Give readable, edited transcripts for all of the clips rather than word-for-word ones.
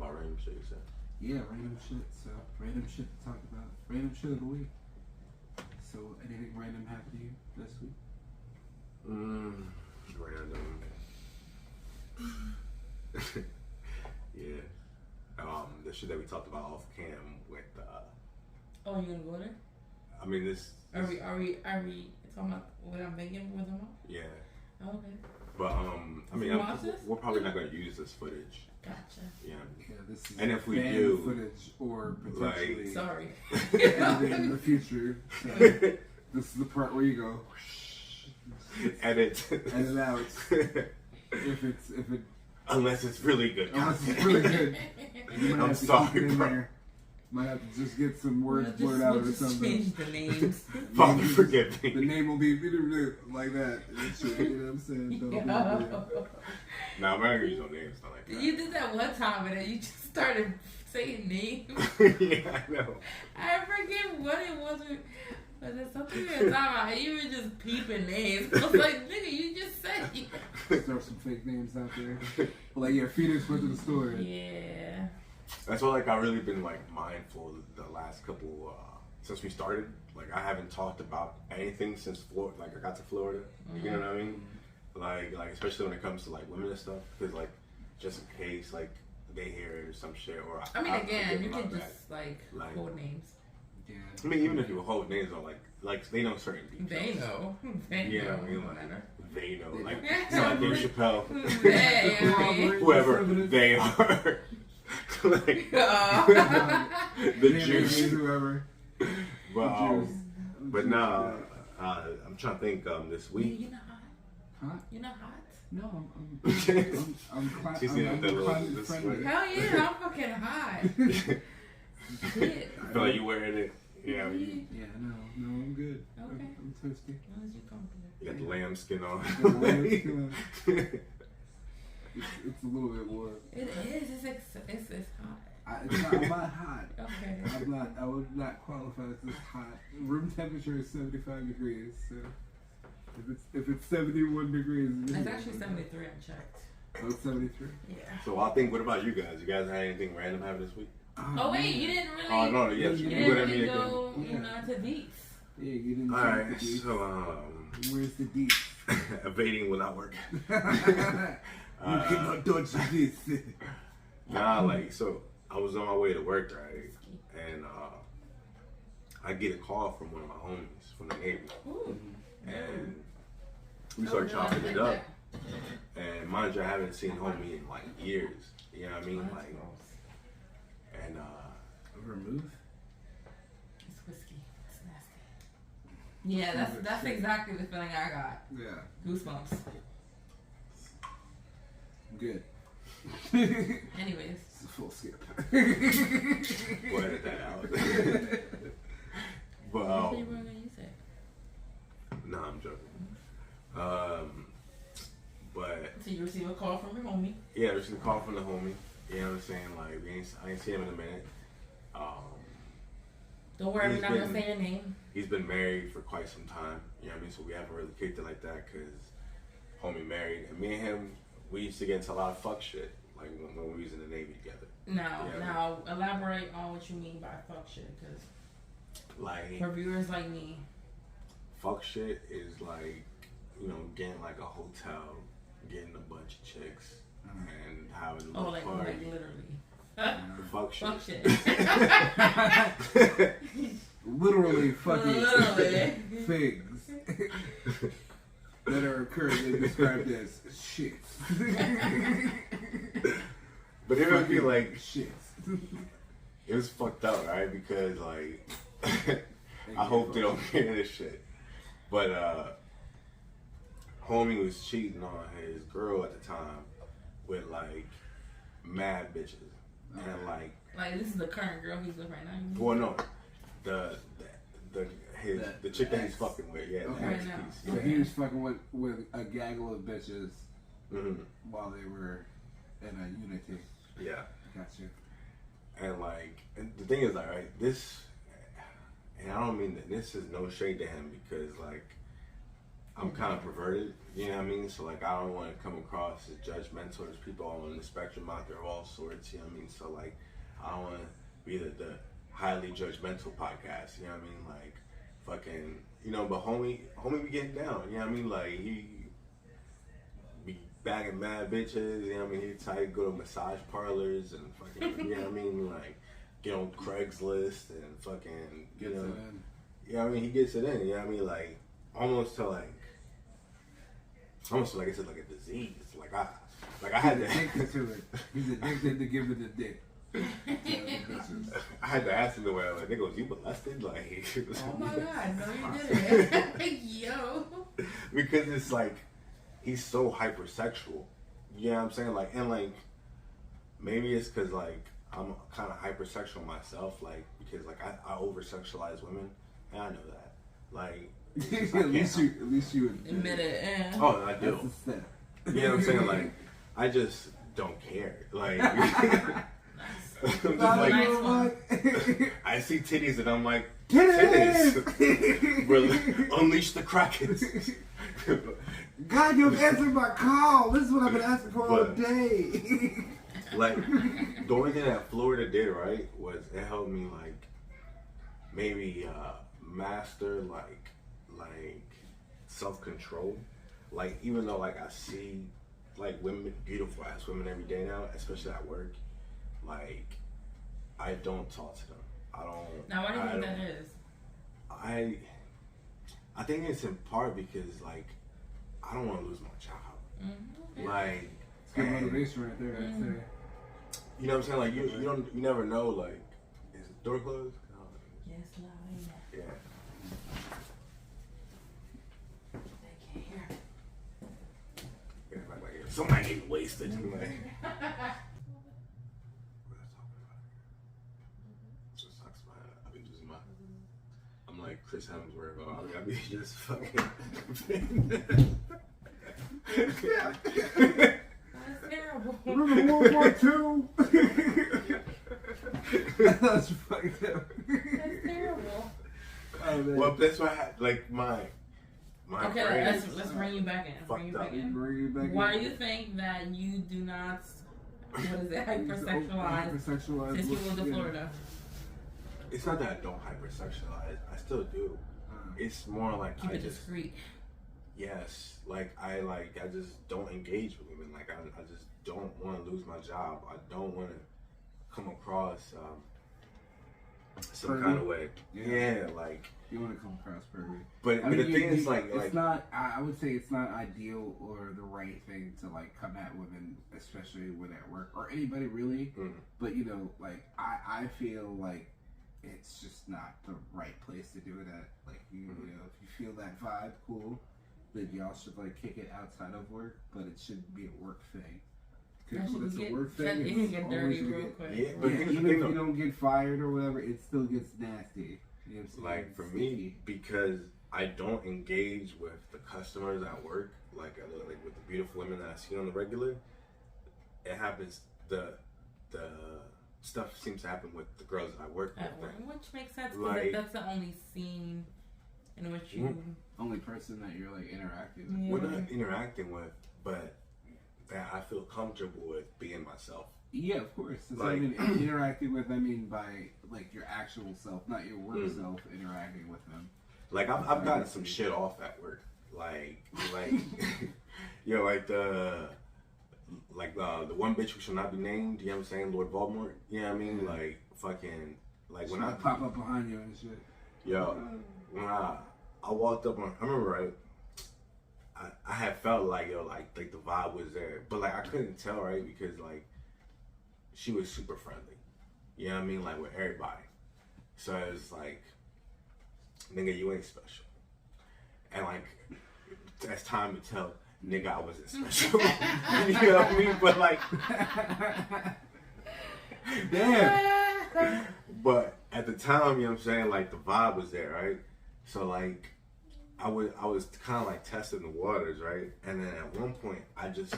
about random shit, you said? Yeah, random shit. So, random shit to talk about. Random shit of the week. So, anything random happened to you this week? Random. Yeah. The shit that we talked about off cam with. Oh, you gonna go there? I mean, this. Are we talking about what I'm making with them? Yeah. Oh, okay. But I mean, watch this? we're probably not gonna use this footage. Gotcha. Yeah. Yeah, this is And if we banned do, footage or potentially Sorry. in the future. So, this is the part where you go edit out. If it unless it's really good unless content. it's really good. You might I'm have to sorry, keep it in bro. there. Might have to just get some words blurred out or something. Change the names. Father, forgive me. The name will be like that. You know what I'm saying? Nah, I'm not gonna use no names, not like that. You did that one time and then you just started saying names. Yeah, I know. I forget what it was. Was it something we were talking about? You were just peeping names. I was like, nigga, you just said it. Throw some fake names out there. Like, yeah, Phoenix went to the store. Yeah. That's why, like, I've really been, like, mindful the last couple, since we started. Like, I haven't talked about anything since, I got to Florida. Mm-hmm. You know what I mean? Like, especially when it comes to, like, women and stuff. Because, like, just in case, like, they hear some shit or I mean, again, you can just, like, code names. Yeah. I mean, even if you hold names on, like they know certain details. They know. They Yeah, know. I mean, like, Matter. they know. Like, Yeah. it's not like Dave Chappelle. They, I mean. Whoever they are. Like, the Jews. Whoever. But nah, I'm trying to think this week. You're not hot? Huh? You're not hot? No, She's in the little friendly. Hell yeah, I'm fucking hot. Shit. I feel like you wearing it. Yeah, I mean, Yeah, no, I'm good. Okay. I'm toasty. As long as you're comfortable. you got the lamb skin on. It's a little bit warm. It is. It's hot. I'm not hot. Okay. I would not qualify as this hot. Room temperature is 75 degrees, so if it's 71 degrees, It's actually 73. I checked. Oh, it's 73. Yeah. So I think, what about you guys? You guys had anything random happen this week? Oh wait, you didn't really. Oh no, yes, You you didn't would have really me again. go, to deets. Yeah, you didn't. All right, the deets. so Where's the deep? evading will not work. You cannot dodge this. Nah, like, so I was on my way to work, right, and I get a call from one of my homies from the Navy, Ooh. and we start chopping it up. And mind you, I haven't seen homie in like years. You know what I mean? Like, and Vermouth? It's whiskey. It's nasty. Yeah, that's exactly the feeling I got. Yeah. Goosebumps. Good. Anyways. It's a full skip. we'll edit that out. But You said you weren't gonna use it. nah, I'm joking. But So you receive a call from your homie. yeah, there's a call from the homie. You know what I'm saying? Like, I ain't seen him in a minute. Don't worry, we're not gonna say your name. He's been married for quite some time. You know what I mean? So we haven't really kicked it like that because homie married. And me and him, we used to get into a lot of fuck shit. Like when we was in the Navy together. Now, elaborate on what you mean by fuck shit, because like for viewers like me, fuck shit is like, you know, getting like a hotel, getting a bunch of chicks, and having a little party. Like literally. Fuck shit. Fuck shit. Literally fucking Literally. things that are currently described as shit. But it would be like shit. It was fucked up, right? Because like I hope they don't hear this shit. But homie was cheating on his girl at the time with like mad bitches. And like this is the current girl he's with right now. well no. The chick that he's fucking with, yeah, Okay. the ex Right now. piece. So he was fucking with a gaggle of bitches while they were in a unity. Yeah. Gotcha. And like, and the thing is, like, right, this, and I don't mean that this is no shade to him because, like, I'm kind of perverted, you know what I mean? So like I don't want to come across as judgmental. There's people on the spectrum out there of all sorts, you know what I mean? So like I don't want to be the highly judgmental podcast, you know what I mean? Like fucking, you know, but homie be getting down, you know what I mean? Like he be bagging mad bitches, you know what I mean? He tight, go to massage parlors and fucking, you know what I mean? Like get on Craigslist and fucking, you know. Yeah, I mean, he gets it in, you know what I mean? Like, almost like I said, like a disease. Like I had He's addicted to it. He's addicted to giving the dick. I had to ask him the way, like, nigga, was you molested? Like, Oh my god, no you didn't. Yo. Because it's like, he's so hypersexual. You know what I'm saying? Like, and like, maybe it's because, like, I'm kind of hypersexual myself, like, because, like, I over-sexualize women. And I know that. Like, at least you Admit it, yeah. Oh, I do. That's a step. You know what I'm saying? Like, I just don't care. Like, I'm just like, Nice one. I see titties and I'm like, Titties! Unleash the Krakens. God, you've answered my call. This is what I've been asking for all day. Like, the only thing that Florida did, right, was it helped me, like, maybe master, like self-control. Like, even though, like, I see, like, women, beautiful ass women every day now, especially at work, like, I don't talk to them. I don't. Now, why do you think that is? I think it's in part because, like, I don't want to lose my job. Mm-hmm. Like, It's good motivation right there. I'd say. You know what I'm saying? Like, you never know, like, is the door closed? Yes, no, Yeah. they can't hear. Yeah, like, somebody getting wasted. Like, what I talking about? Just sucks, man. I be losing my. I'm like Chris Hemsworth. I be just fucking. That's terrible. Remember World War II? That's fucked up. That's terrible. Oh, man. Well, that's why I had, like, my Okay, brain let's bring you back in. Bring you back in. Bring it back Why in. do you think that you do not, what is it, hypersexualize Hypersexualized. since you moved to Yeah. Florida? It's not that I don't hypersexualize. I still do. It's more like Keep I it just discreet. yes, like I just don't engage with women. Like I just don't want to lose my job. I don't want to come across some Pervy? kind of way. Yeah. Yeah, like. You want to come across pervy. But I mean, the thing is, like, it's not. I would say it's not ideal or the right thing to like come at women, especially when at work or anybody really. Mm. But you know, like I feel like it's just not the right place to do it at. Like you know, if you feel that vibe, cool. Then y'all should like kick it outside of work, but it shouldn't be a work thing. Because when it's a work thing, You can it's get always dirty gonna real get- quick. Yeah, but Yeah, here's the even thing, if though. you don't get fired or whatever, it still gets nasty. You know what I'm saying? Like for me, because I don't engage with the customers at work, like with the beautiful women that I see on the regular, it happens. The stuff seems to happen with the girls that I work with. At work, which makes sense because Like- that's the only scene in which you. Only person that you're like interacting with. Yeah. We're not interacting with, but that I feel comfortable with being myself. Yeah, of course. That's Like- what I mean, interacting with, I mean by like your actual self, not your work self, interacting with them. Like I've gotten some shit off at work, like you know, like the one bitch who shall not be named. You know what I'm saying, Lord Voldemort. You know what I mean, like fucking like when I pop up behind you and shit. yo when I walked up on, I remember right. I had felt like like the vibe was there, but like I couldn't tell right because like she was super friendly. You know what I mean, like with everybody. So it's like, nigga, you ain't special. And like, that's time to tell nigga I wasn't special. You know what I mean? But like, damn. But at the time, you know what I'm saying, like the vibe was there, right? So like, I was kind of like testing the waters, right? And then at one point, I just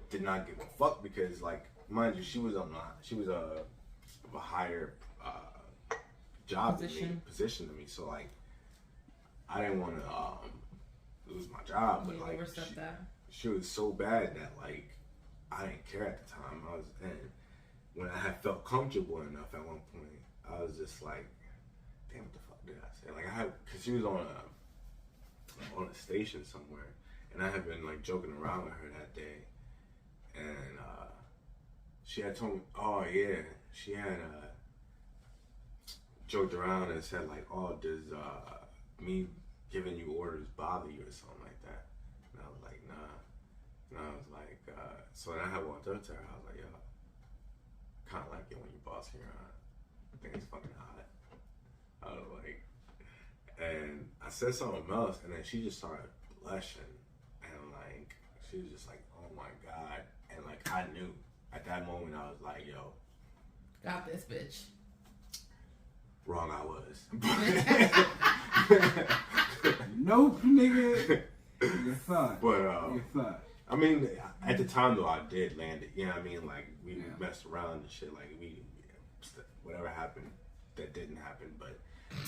did not give a fuck because like, mind you, she was a higher job position to me. So like, I didn't want to lose my job, but You like overstepped that. she was so bad that like I didn't care at the time. And when I had felt comfortable enough at one point, I was just like, damn, what the fuck did I say? Like cause she was on a station somewhere, and I had been like joking around with her that day, and she had told me, oh yeah, she had joked around and said like, oh, does me giving you orders bother you or something like that? And I was like, nah. And I was like, so then I had walked up to her. I was like, yo, kind of like it when you boss me around. I think it's fucking hot. I was like, and I said something else, and then she just started blushing, and like she was just like, oh my god, and like I knew at that moment I was like, yo, Got this bitch. wrong I was. Nope, nigga. You thought. But You thought. I mean, at the time though, I did land it. You know what I mean? Like we Yeah. messed around and shit. Like whatever happened, that didn't happen. But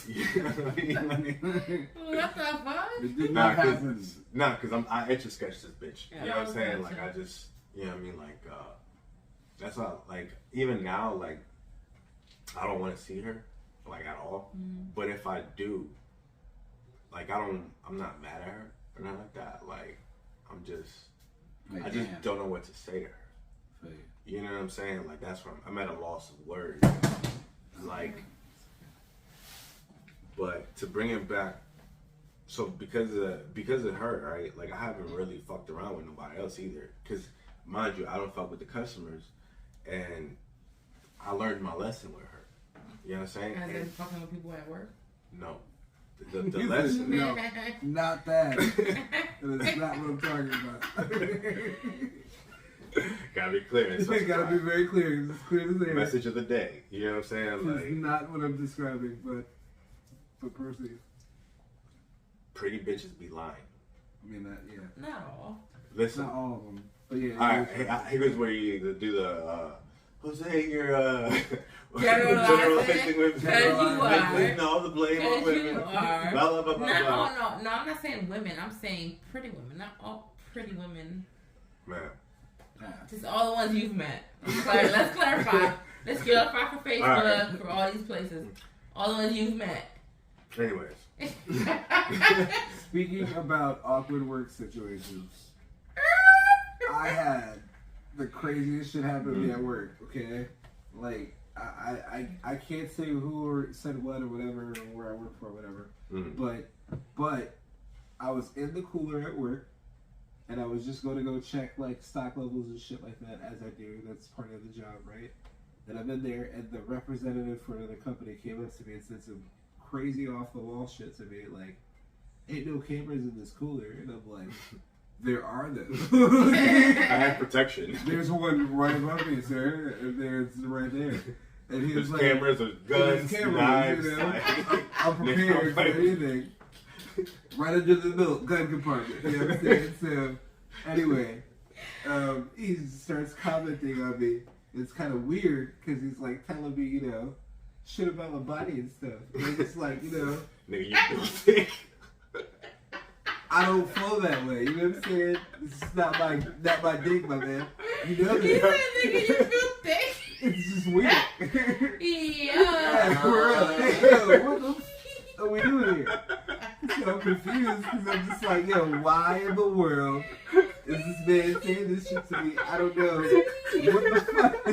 you know what I mean? Like, What the fuck? It did not happen. Cause I etch a sketch this bitch. You know what I'm saying? Like gotcha. I just, you know what I mean? Like that's why. Like even now, like I don't want to see her like at all. But if I do, like I'm not mad at her or nothing like that. Like I'm just. Like, I just damn. don't know what to say to her. Feel You know what I'm saying? Like that's where I'm at a loss of words. Like, but to bring it back, so because of her, right? Like I haven't really fucked around with nobody else either. Cause mind you, I don't fuck with the customers, and I learned my lesson with her. You know what I'm saying? As in And fucking with people at work? no, the lesson. No, not that. That's not what I'm talking about. Gotta be clear. It's gotta be very clear. It's clear as air. Message of the day. You know what I'm saying? It's Like not what I'm describing, but proceed. pretty bitches be lying. I mean that, yeah. Not all. Listen. Not all of them, but yeah. Alright, here's where you do the Jose, you're Generalizing. with Because you are. putting all the blame on Because you women. are. Blah, blah, blah, blah, blah. No, I'm not saying women. I'm saying pretty women. Not all pretty women. Man. Just all the ones you've met. Let's clarify. Let's clarify for Facebook, Right. for all these places. All the ones you've met. Anyways. Speaking about awkward work situations, I had the craziest shit happen to me at work. Okay, like I can't say who said what or whatever or where I work for or whatever. But I was in the cooler at work, and I was just going to go check like stock levels and shit like that, as I do. That's part of the job, right? And I'm in there, and the representative for another company came up to me and said some crazy off the wall shit to me, like, "Ain't no cameras in this cooler," and I'm like, "There are those." I have protection. There's one right above me, sir. There's right there. And he was There's like, cameras, there's guns, cameras, knives. you know? Like, I'm prepared for anything. Right under the milk gun compartment. You know what I'm saying? So, anyway, he starts commenting on me. It's kind of weird because he's like telling me, you know, shit about my body and stuff. And it's like, you know, nigga, you feel sick. I don't flow that way. You know what I'm saying? This is not my dig, my man. You know He that? said, nigga, you feel thick. It's just weird. Yeah. For real. Hey, yo, what the f- are we doing here? So I'm confused because I'm just like, yo, why in the world is this man saying this shit to me? I don't know what the fuck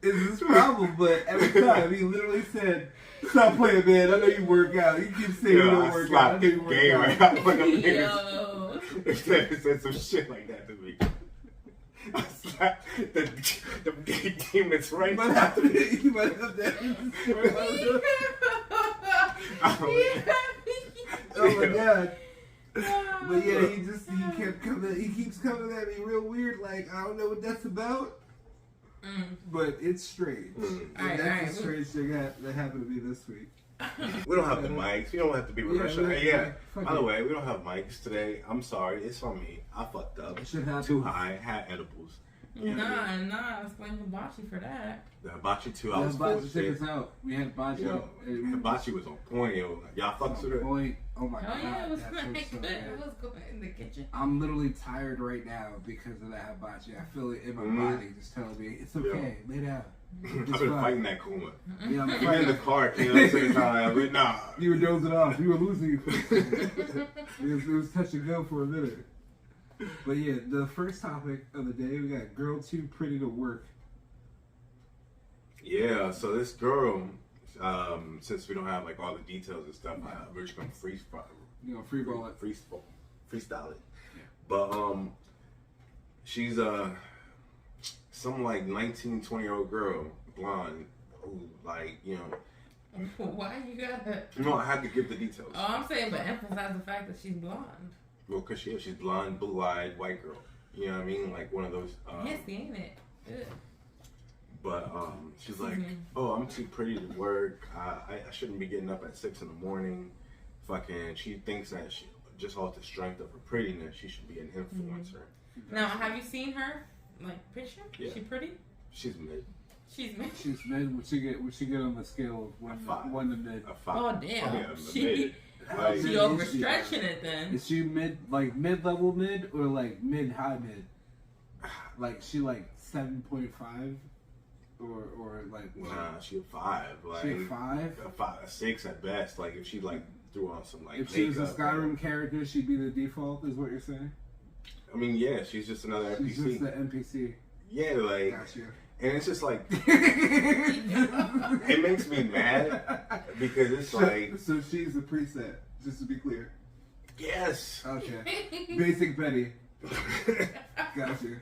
is this problem, but every time he literally said, "Stop playing, man. I know you work out. You keep saying you don't work out. I know you work out." Right out when them Yo. niggas said some shit like that to me. I slapped the gay demons right But now. after that, you might have that. Oh my god. But yeah, he keeps coming at me real weird, like I don't know what that's about. But it's strange. And that's a strange thing that happened to me this week. We don't have the mics. We don't have to be professional. Yeah, By the way, we don't have mics today. I'm sorry. It's on me. I fucked up. It should happen. Too high. Had edibles. Nah. Explain hibachi for that. The hibachi too. I Yeah, was hibachi full took of us out. We had hibachi. Yo, hibachi was on point. Yo, y'all fucks with it. Point. Oh my god. Oh yeah, it was that good. shit's so It was good in the kitchen. I'm literally tired right now because of that hibachi. I feel it in my body just telling me it's okay. Lay down. I've been fighting that coma. Yeah, I'm Even in the fighting. car, came up to the time. Like, nah. You were dozing off. You were losing. It was touch and go for a minute. But yeah, the first topic of the day, we got girl too pretty to work. Yeah, so this girl, since we don't have like all the details and stuff, we're just gonna freestyle it. Yeah. But she's some like 19, 20-year-old girl, blonde, who like, you know. Why you gotta? No, I had to give the details. Oh, I'm saying, but emphasize the fact that she's blonde. Well, cause she's blonde, blue-eyed, white girl. You know what I mean? Like one of those. Nasty, ain't it? Ugh. But she's like, oh, I'm too pretty to work. I shouldn't be getting up at 6 in the morning. Fucking, she thinks that she just off the strength of her prettiness, she should be an influencer. Now, have you seen her like picture? Yeah. Is she pretty? She's mid. She's mid. She's mid. What she get on the scale of one to mid? A 5. Oh damn. Yeah, She mid. Like, she overstretching it then. Is she mid-level mid or like mid-high mid? Like she like 7.5 or like nah, she a 5. Like she a 5? A 6 at best. Like if she like threw on some like. If she was a makeup, Skyrim character, she'd be the default. Is what you're saying? I mean, yeah, she's just another NPC. She's just the NPC. Yeah, like, Gotcha. and it's just like it makes me mad because it's like So she's the preset. Just to be clear. yes. Okay. Basic Betty. Gotcha.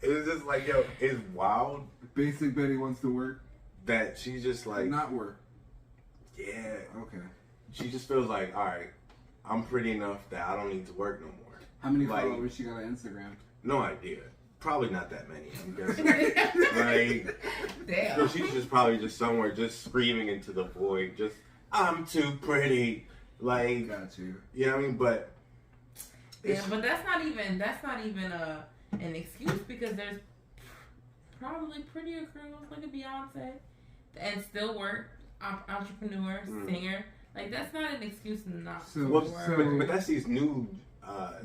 It's just like, yo, it's wild Basic Betty wants to work, that she just like, not work. yeah, Okay. she just feels like, all right, I'm pretty enough that I don't need to work no more. How many Like- followers she got on Instagram? No idea. Probably not that many, I'm guessing. Like, Damn. she's just probably just somewhere just screaming into the void, just, I'm too pretty. Like, Got you. you know what I mean? But Yeah, but that's not even an excuse because there's probably prettier girls like a Beyonce and still work, entrepreneur, singer. Like that's not an excuse not So- to well, work. but that's these new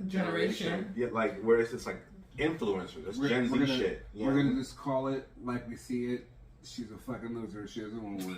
Generation. Yeah, like where it's just like influencers. That's Gen Z shit. You We're know? gonna just call it like we see it. She's a fucking loser. She doesn't want to work.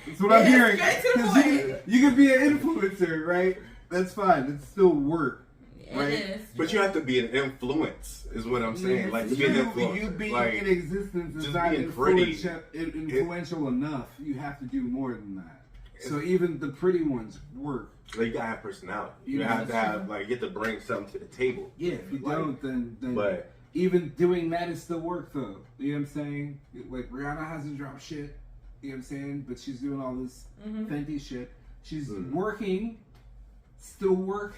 That's what I'm Yeah, hearing. straight to the 'Cause point. you can be an influencer, right? That's fine. It's still work. It right? is. But you have to be an influence, is what I'm saying. Like to be an influencer. You being like, in existence is just not being pretty. influential enough. You have to do more than that. So even the pretty ones work. like, you gotta have personality. You Yeah, have to that's have true. like you get to bring something to the table. Yeah, if you Like, don't, then But even doing that is still work, though. You know what I'm saying? Like Rihanna hasn't dropped shit. You know what I'm saying? But she's doing all this Fenty shit. She's working, still work.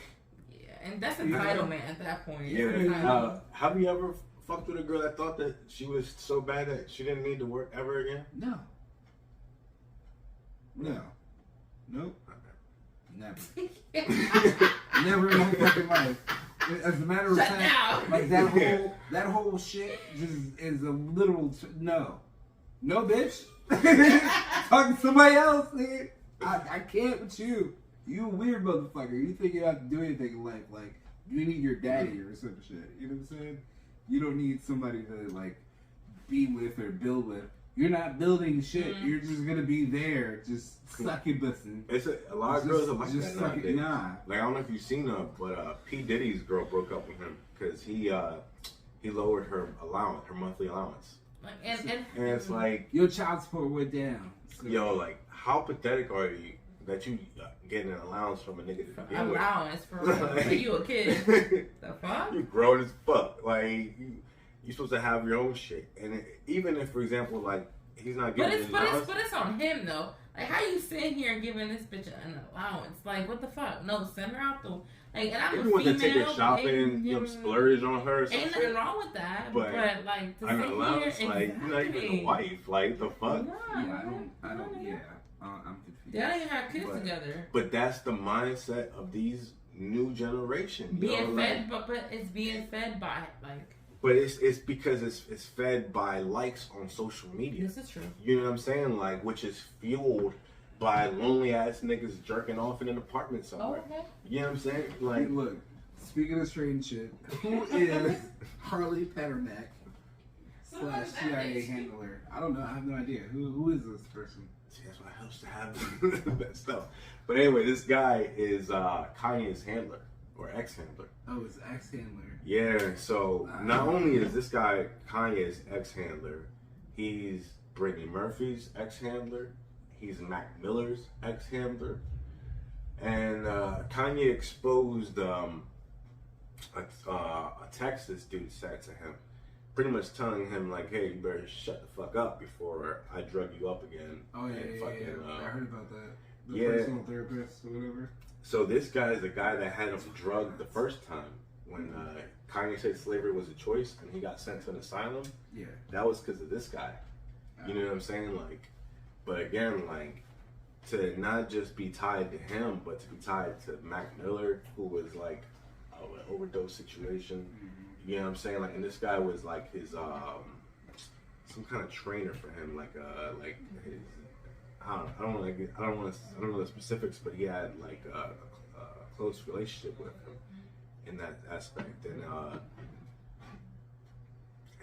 Yeah, and that's entitlement at that point. yeah, It's entitlement. have you ever fucked with a girl that thought that she was so bad that she didn't need to work ever again? No. Nope. Never. Never in my fucking life. As a matter of Shut fact, down. like that whole shit just is a literal no. No, bitch. Talking to somebody else, nigga. I can't with you. You a weird motherfucker. You think you don't have to do anything in life. Like, you need your daddy or some shit. You know what I'm saying? You don't need somebody to, like, be with or build with. You're not building shit. You're just gonna be there, just succubusing. It's a lot of girls are like just that suck it. nowadays. Nah. Like I don't know if you've seen her, but P Diddy's girl broke up with him because he lowered her allowance, her monthly allowance, Like, and it's like, Your child support went down. So, yo, like how pathetic are you that you getting an allowance from a nigga to begin with? allowance for real. Like you a kid. The fuck? You grown as fuck. Like you supposed to have your own shit, and even if, for example, like he's not But getting it's his allowance, but it's on him though. Like how you sitting here and giving this bitch an allowance? Like what the fuck? No, send her out the like. And I'm even a when they female. take her shopping, ain't- you know, splurge on her. Or Ain't something. nothing wrong with that. But like to An sit allowance, here, like you're not even a exactly. wife. Like the fuck. Nah, I don't, yeah. I'm confused. They don't even have kids But- together. But that's the mindset of these new generation. Being fed, but it's being fed by like. But it's because it's fed by likes on social media. This is true. You know what I'm saying? Like, which is fueled by lonely ass niggas jerking off in an apartment somewhere. Oh, okay. You know what I'm saying? Like, look, speaking of strange shit, who is Harley Petterneck / CIA handler? I don't know. I have no idea. Who is this person? see, that's what helps to have that stuff. But anyway, this guy is Kanye's handler or ex-handler. Oh, it's ex-handler. Yeah. So not only is this guy Kanye's ex-handler, he's Brittany Murphy's ex-handler. He's Mac Miller's ex-handler. And Kanye exposed a text this dude said to him, pretty much telling him like, hey, you better shut the fuck up before I drug you up again. Oh, yeah, and I heard about that. The yeah. personal therapist or whatever. So this guy is the guy that had him drugged the first time when Kanye said slavery was a choice and he got sent to an asylum. Yeah. That was because of this guy. You know what I'm saying? Like, but again, like, to not just be tied to him, but to be tied to Mac Miller, who was like an overdose situation. Mm-hmm. You know what I'm saying? Like, and this guy was like his some kind of trainer for him, like his. I don't know the specifics, but he had like a close relationship with him in that aspect,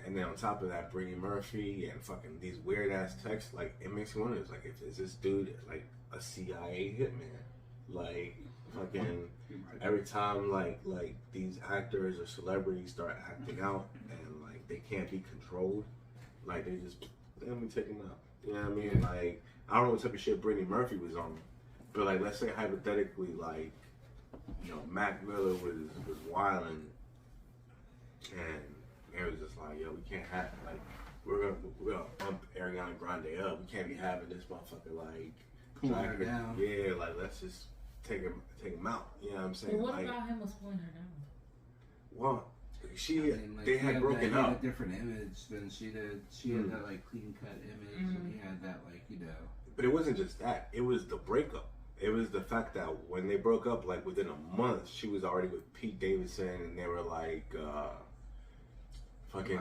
and then on top of that, Brittany Murphy and fucking these weird ass texts, like it makes me wonder, it's like, is this dude like a CIA hitman? Like fucking every time like these actors or celebrities start acting out and like they can't be controlled, like they just let me take them out. You know what I mean? Like I don't know what type of shit Brittany Murphy was on, but like let's say hypothetically, like you know Mac Miller was wilding and it was just like, yo, we can't have like we're gonna bump Ariana Grande up. We can't be having this motherfucker like pulling her down. Yeah, like let's just take him out. You know what I'm saying? Well, what like, about him was pulling her down? Well, like, they had broken up. He had a different image than she did. She had that like clean cut image, and he had that like But it wasn't just that. It was the breakup. It was the fact that when they broke up, like within a month, she was already with Pete Davidson, and they were like. Fucking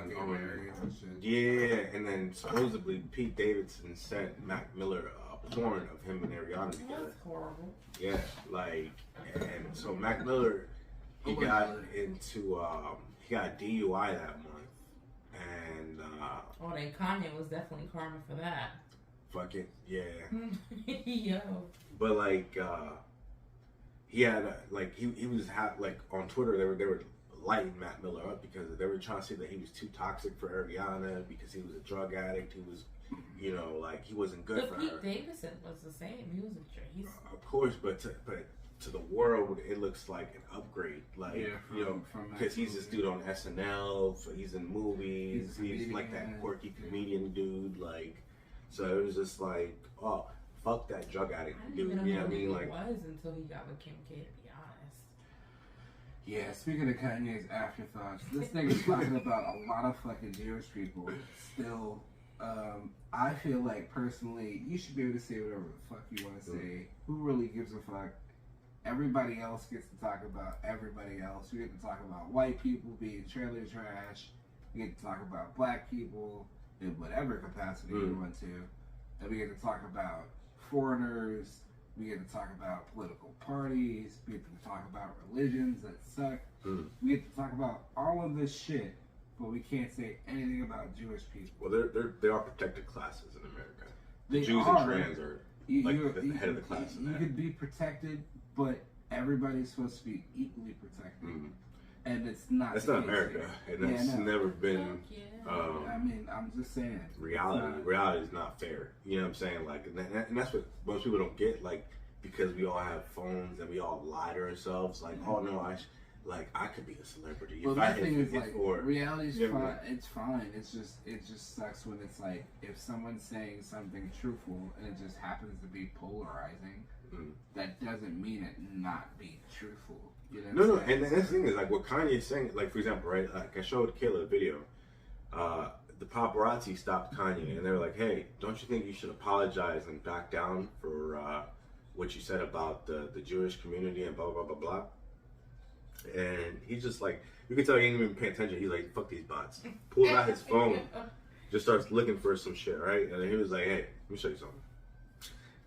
yeah, and then supposedly Pete Davidson sent Mac Miller a porn of him and Ariana together. That's horrible. Yeah, like, and so Mac Miller, he got into he got a DUI that month, and oh, then Kanye was definitely karma for that. Fucking yeah. Yo. But like, he had like he was like on Twitter they were lighting Mac Miller up because they were trying to say that he was too toxic for Ariana because he was a drug addict. He was, you know, like he wasn't good for her. But Pete Davidson was the same. He was a of course, but to the world, it looks like an upgrade. Like you know, because he's this dude on SNL. He's in movies. He's like that quirky comedian dude. Like, so it was just like, oh, fuck that drug addict dude. You know what I mean? Like, it was until he got with Kim K. To be honest. Yeah, speaking of Kanye's afterthoughts, this nigga's talking about a lot of fucking Jewish people. Still, I feel like personally, you should be able to say whatever the fuck you want to say. Who really gives a fuck? Everybody else gets to talk about everybody else. We get to talk about white people being trailer trash. We get to talk about black people in whatever capacity we want to. And we get to talk about foreigners. We get to talk about political parties. We get to talk about religions that suck. We get to talk about all of this shit, but we can't say anything about Jewish people. Well, they are protected classes in America. They Jews are. and trans are like the head of the class. You could be protected, but everybody's supposed to be equally protected. And it's not. That's not America, and that's never been. I mean, I'm just saying. Reality is not fair. You know what I'm saying? Like, and that's what most people don't get. Like, because we all have phones and we all lie to ourselves. Like, oh no, I could be a celebrity. Well, the thing is, like, reality's fine. Know. It's fine. It just sucks when it's like if someone's saying something truthful and it just happens to be polarizing. That doesn't mean it not be truthful. You know no, and the thing is, like, what Kanye's saying, like, for example, right, like, I showed Kayla a video, the paparazzi stopped Kanye, and they were like, hey, don't you think you should apologize and back down for what you said about the Jewish community and blah, blah, blah, blah, And he's just like, you can tell he ain't even paying attention. He's like, fuck these bots. Pulls out his phone, just starts looking for some shit, right? And then he was like, hey, let me show you something.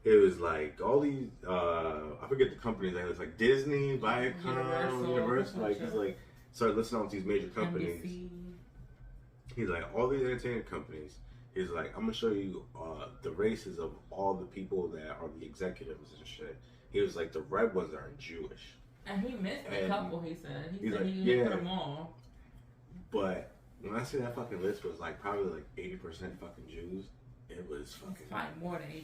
It was like all these, I forget the companies. It's like Disney, Viacom, Universal. Like he's like started listening to these major companies. NBC. He's like all these entertainment companies. He's like, I'm gonna show you the races of all the people that are the executives and shit. He was like, the red ones are Jewish. And he missed a couple. He said he like, he didn't put them all. But when I say that fucking list was like probably like 80% fucking Jews. It was fucking... It's probably more than 8%.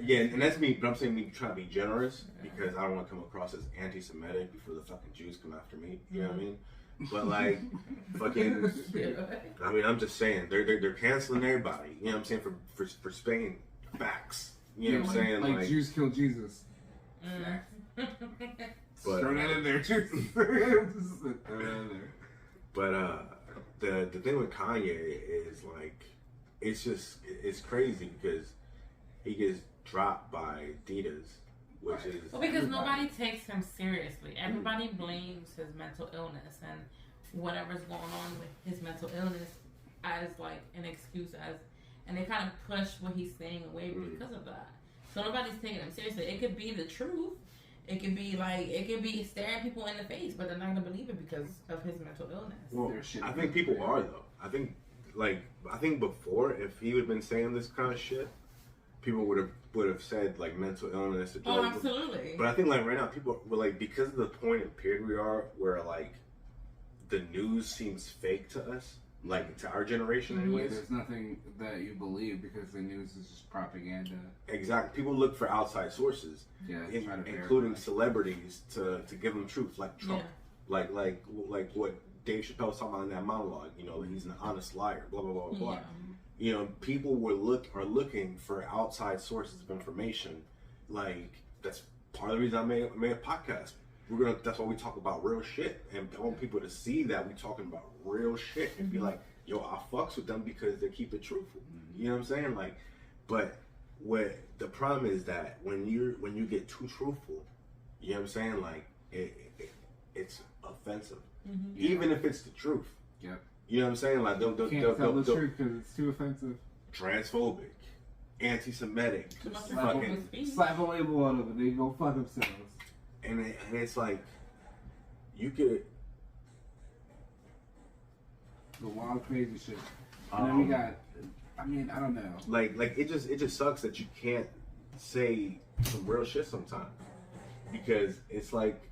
Yeah, and that's me, but I'm saying me trying to be generous because I don't want to come across as anti-Semitic before the fucking Jews come after me. You know what I mean? But like, fucking... I mean, I'm just saying, they're canceling everybody. You know what I'm saying? For Spain, facts. You know what I'm saying? Like Jews kill Jesus. But, throw that in there. Just throw that in there. But the thing with Kanye is like... It's crazy because he gets dropped by Adidas, which is... Well, because nobody takes him seriously. Everybody blames his mental illness and whatever's going on with his mental illness as like an excuse, and they kind of push what he's saying away because of that. So nobody's taking him seriously. It could be the truth. It could be staring people in the face, but they're not going to believe it because of his mental illness. Well, I think people are though. I think before, if he would have been saying this kind of shit, people would have said like mental illness. Or oh, absolutely. But I think like right now, people were like, because of the point and period we are, where like the news seems fake to us, like to our generation, anyways. There's nothing that you believe because the news is just propaganda. Exactly. People look for outside sources, including celebrities, to give them truth, like Trump, like what Dave Chappelle was talking about in that monologue, you know, he's an honest liar, blah, blah, blah, blah. You know, people are looking for outside sources of information. Like, that's part of the reason I made a podcast. That's why we talk about real shit. And I want people to see that we talking about real shit and be like, yo, I fucks with them because they keep it truthful. You know what I'm saying? Like, but what the problem is that when you get too truthful, you know what I'm saying? Like, it's offensive. Even if it's the truth. Yep. You know what I'm saying? Like, can't tell the truth because it's too offensive. Transphobic, anti-Semitic, slap a label on them and they go fuck themselves. And it's like, you could... The wild, crazy shit. And then we got, I mean, I don't know. Like it just sucks that you can't say some real shit sometimes. Because it's like,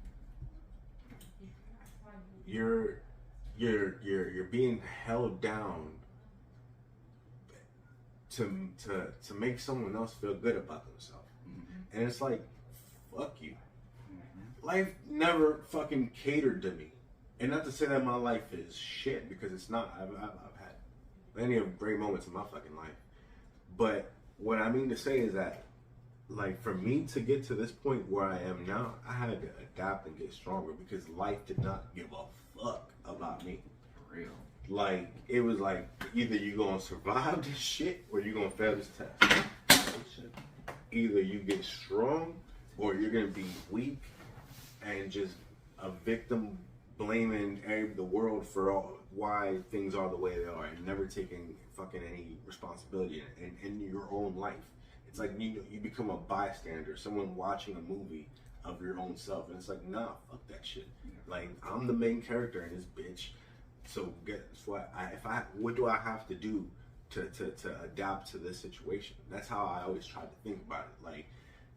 you're being held down to make someone else feel good about themselves. And it's like, fuck you. Life never fucking catered to me. And not to say that my life is shit, because it's not. I've had plenty of great moments in my fucking life. But what I mean to say is that, like, for me to get to this point where I am now, I had to adapt and get stronger because life did not give a fuck about me. For real. Like, it was like, either you gonna survive this shit or you gonna fail this test. Either you get strong or you're gonna be weak and just a victim blaming the world for why things are the way they are and never taking fucking any responsibility in your own life. It's like you become a bystander, someone watching a movie of your own self, and it's like, nah, fuck that shit. Like, I'm the main character in this bitch. So what do I have to do to adapt to this situation? That's how I always try to think about it. Like,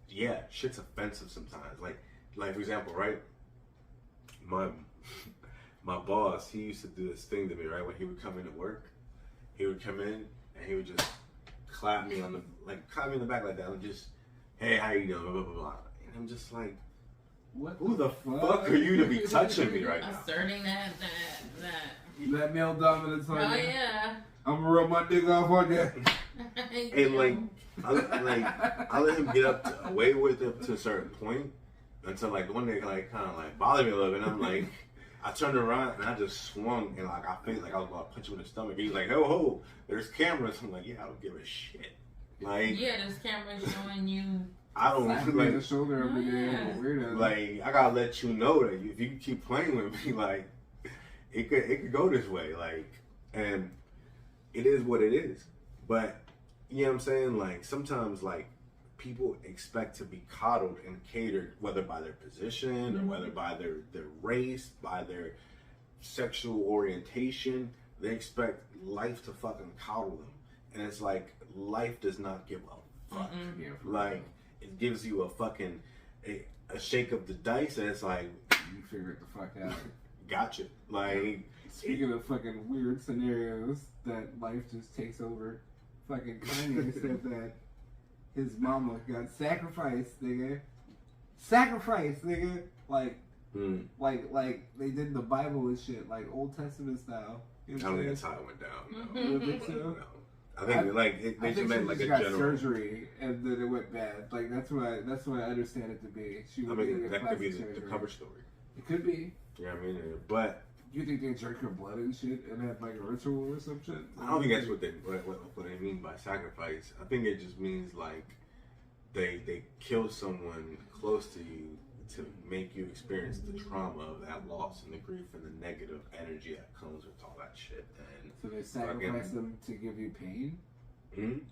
yeah, shit's offensive sometimes. Like for example, right? My boss, he used to do this thing to me, right? When he would come into work, he would come in and he would just clap me in the back like that, and just, hey, how you doing? Blah blah blah blah. And I'm just like, who the fuck are you to be touching me right now? Asserting that. That male dominance on you. Oh yeah. I'm gonna rub my dick off on you. And I let him get away with it to a certain point until like one day like kind of like bothered me a little bit. And I'm like, I turned around and I just swung and like I felt like I was about to punch him in the stomach. He's like, ho, there's cameras. I'm like, yeah, I don't give a shit. Like, yeah, there's cameras showing you. I don't Slap me on the shoulder every day. Yeah. Weirdo. like. I gotta let you know that if you keep playing with me, like it could go this way, like, and it is what it is. But you know what I'm saying? Like sometimes, like people expect to be coddled and catered, whether by their position or whether by their race, by their sexual orientation. They expect life to fucking coddle them, and it's like life does not give a fuck. Yeah, Like it gives you a fucking a shake of the dice, and it's like you figure it the fuck out. gotcha. Like Speaking of fucking weird scenarios that life just takes over, fucking Kanye said that his mama got sacrificed, nigga. Sacrificed, nigga. Like they did in the Bible and shit, like Old Testament style. You I know don't what think I'm that's how it went down. saying? You don't think so? No. I think they just meant like a got general. surgery and then it went bad. Like that's what I understand it to be. She I went mean, to get that could be plastic the surgery. cover story. It could be. You know what I mean? But You think they drank her blood and shit and had like a ritual or some shit? I don't think that's what they mean by sacrifice. I think it just means like they kill someone close to you to make you experience the trauma of that loss and the grief and the negative energy that comes with all that shit. And So they sacrifice them to give you pain?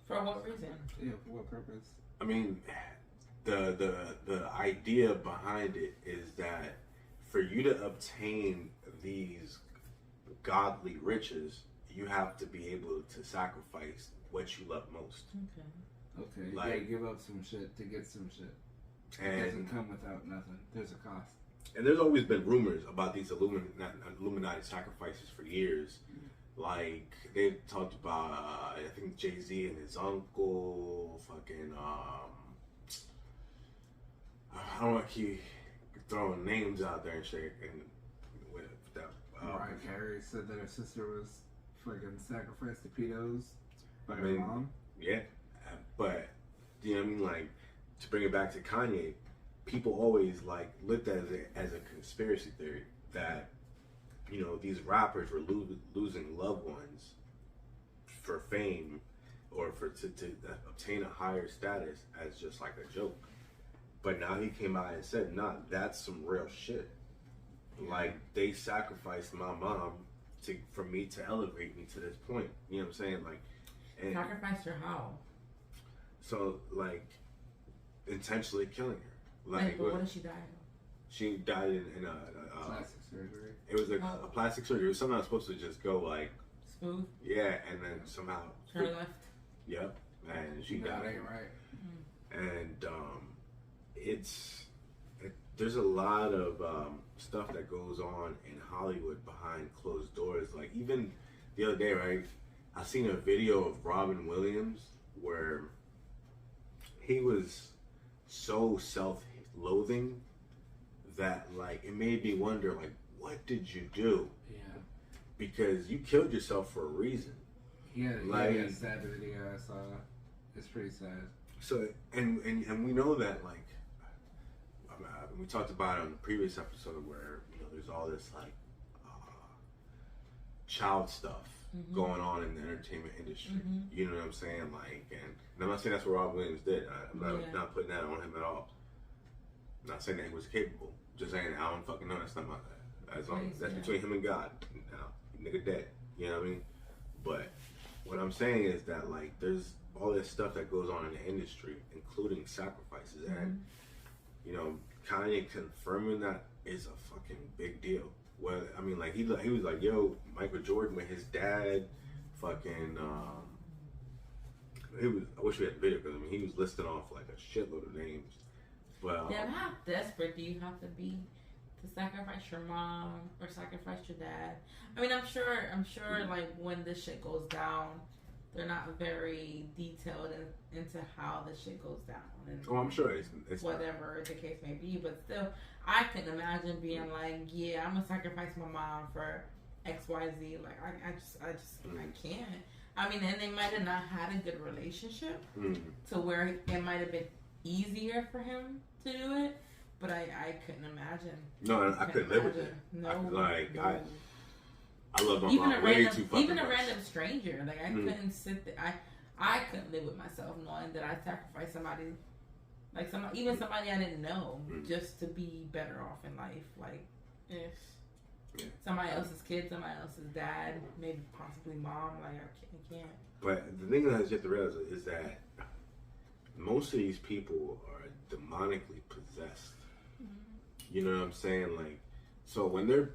For what reason? Yeah, for what purpose? I mean, the idea behind it is that for you to obtain these godly riches, you have to be able to sacrifice what you love most. Okay, you Like- gotta give up some shit to get some shit. It And doesn't come without nothing. There's a cost. And there's always been rumors about these Illuminati sacrifices for years. Like they've talked about, I think Jay-Z and his uncle, fucking, I don't want to keep throwing names out there and shit. And with that, Mariah Carey said that her sister was fucking sacrificed to pedos by I her mean, mom. yeah, but you know what I mean? Like to bring it back to Kanye, people always like looked at it as a conspiracy theory that you know these rappers were losing loved ones for fame or to obtain a higher status as just like a joke. But now he came out and said, "Nah, that's some real shit. Like they sacrificed my mom for me to elevate me to this point." You know what I'm saying? Like, and Sacrifice her how? so like intentionally killing her. Like, but what did she die of? She died in a Plastic surgery. it was a plastic surgery. It was something that was supposed to just go like Smooth? yeah, and then somehow Turn left? yep, and she That died. ain't right. And there's a lot of stuff that goes on in Hollywood behind closed doors. Like even the other day, right? I seen a video of Robin Williams where he was so self-loathing that like it made me wonder like what did you do? Yeah. Because you killed yourself for a reason. Yeah, Like- a sad video I saw. It's pretty sad. So and we know that like we talked about it on the previous episode where you know there's all this like child stuff going on in the entertainment industry. You know what I'm saying? Like, and I'm not saying that's what Rob Williams did. I'm not putting that on him at all. I'm not saying that he was capable. Just saying I don't fucking know. That's not my. That's between him and God. Now, nigga dead. You know what I mean? But what I'm saying is that like there's all this stuff that goes on in the industry, including sacrifices, and you know Kanye confirming that is a fucking big deal. Well, I mean, like he was like, yo, Michael Jordan with his dad, fucking. I wish we had the video because I mean he was listing off like a shitload of names. But Damn, how desperate do you have to be to sacrifice your mom or sacrifice your dad? I mean, I'm sure, like when this shit goes down, they're not very detailed into how this shit goes down. And I'm sure it's whatever the case may be, but still, I couldn't imagine being like, yeah, I'm gonna sacrifice my mom for X, Y, Z. Like, I can't. I mean, and they might have not had a good relationship to where it might have been easier for him to do it, but I couldn't imagine. No, I couldn't live with it. No, I love my even mom a way random, too fucking even a much. random stranger. Like I couldn't sit there. I couldn't live with myself knowing that I sacrificed somebody Like even somebody I didn't know, just to be better off in life. Like, if somebody else's kid, somebody else's dad, maybe possibly mom. Like, I can't. But the thing that you have to realize is that most of these people are demonically possessed. You know what I'm saying? Like, so when they're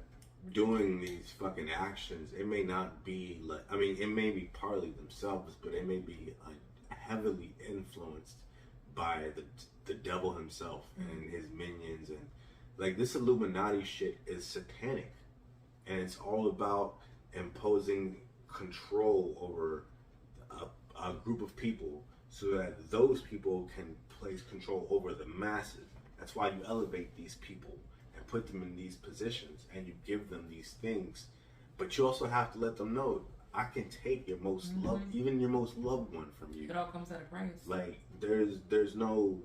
doing these fucking actions, it may not be like, I mean, it may be partly themselves, but it may be heavily influenced by the devil himself and his minions. And like, this Illuminati shit is satanic, and it's all about imposing control over a group of people so that those people can place control over the masses. That's why you elevate these people and put them in these positions, and you give them these things. But you also have to let them know, I can take your most loved, even your most loved one from you. It all comes at a price. Like, there's no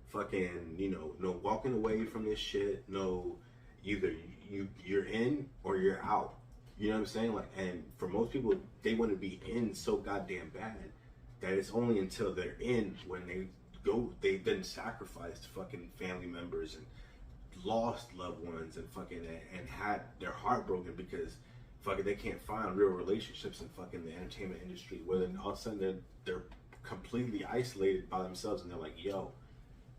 fucking, no walking away from this shit. No, either you're in or you're out. You know what I'm saying? Like, and for most people, they want to be in so goddamn bad that it's only until they're in when they've been sacrificed fucking family members and lost loved ones and fucking and had their heart broken because fucking they can't find real relationships in fucking the entertainment industry, where then all of a sudden they're completely isolated by themselves, and they're like, yo,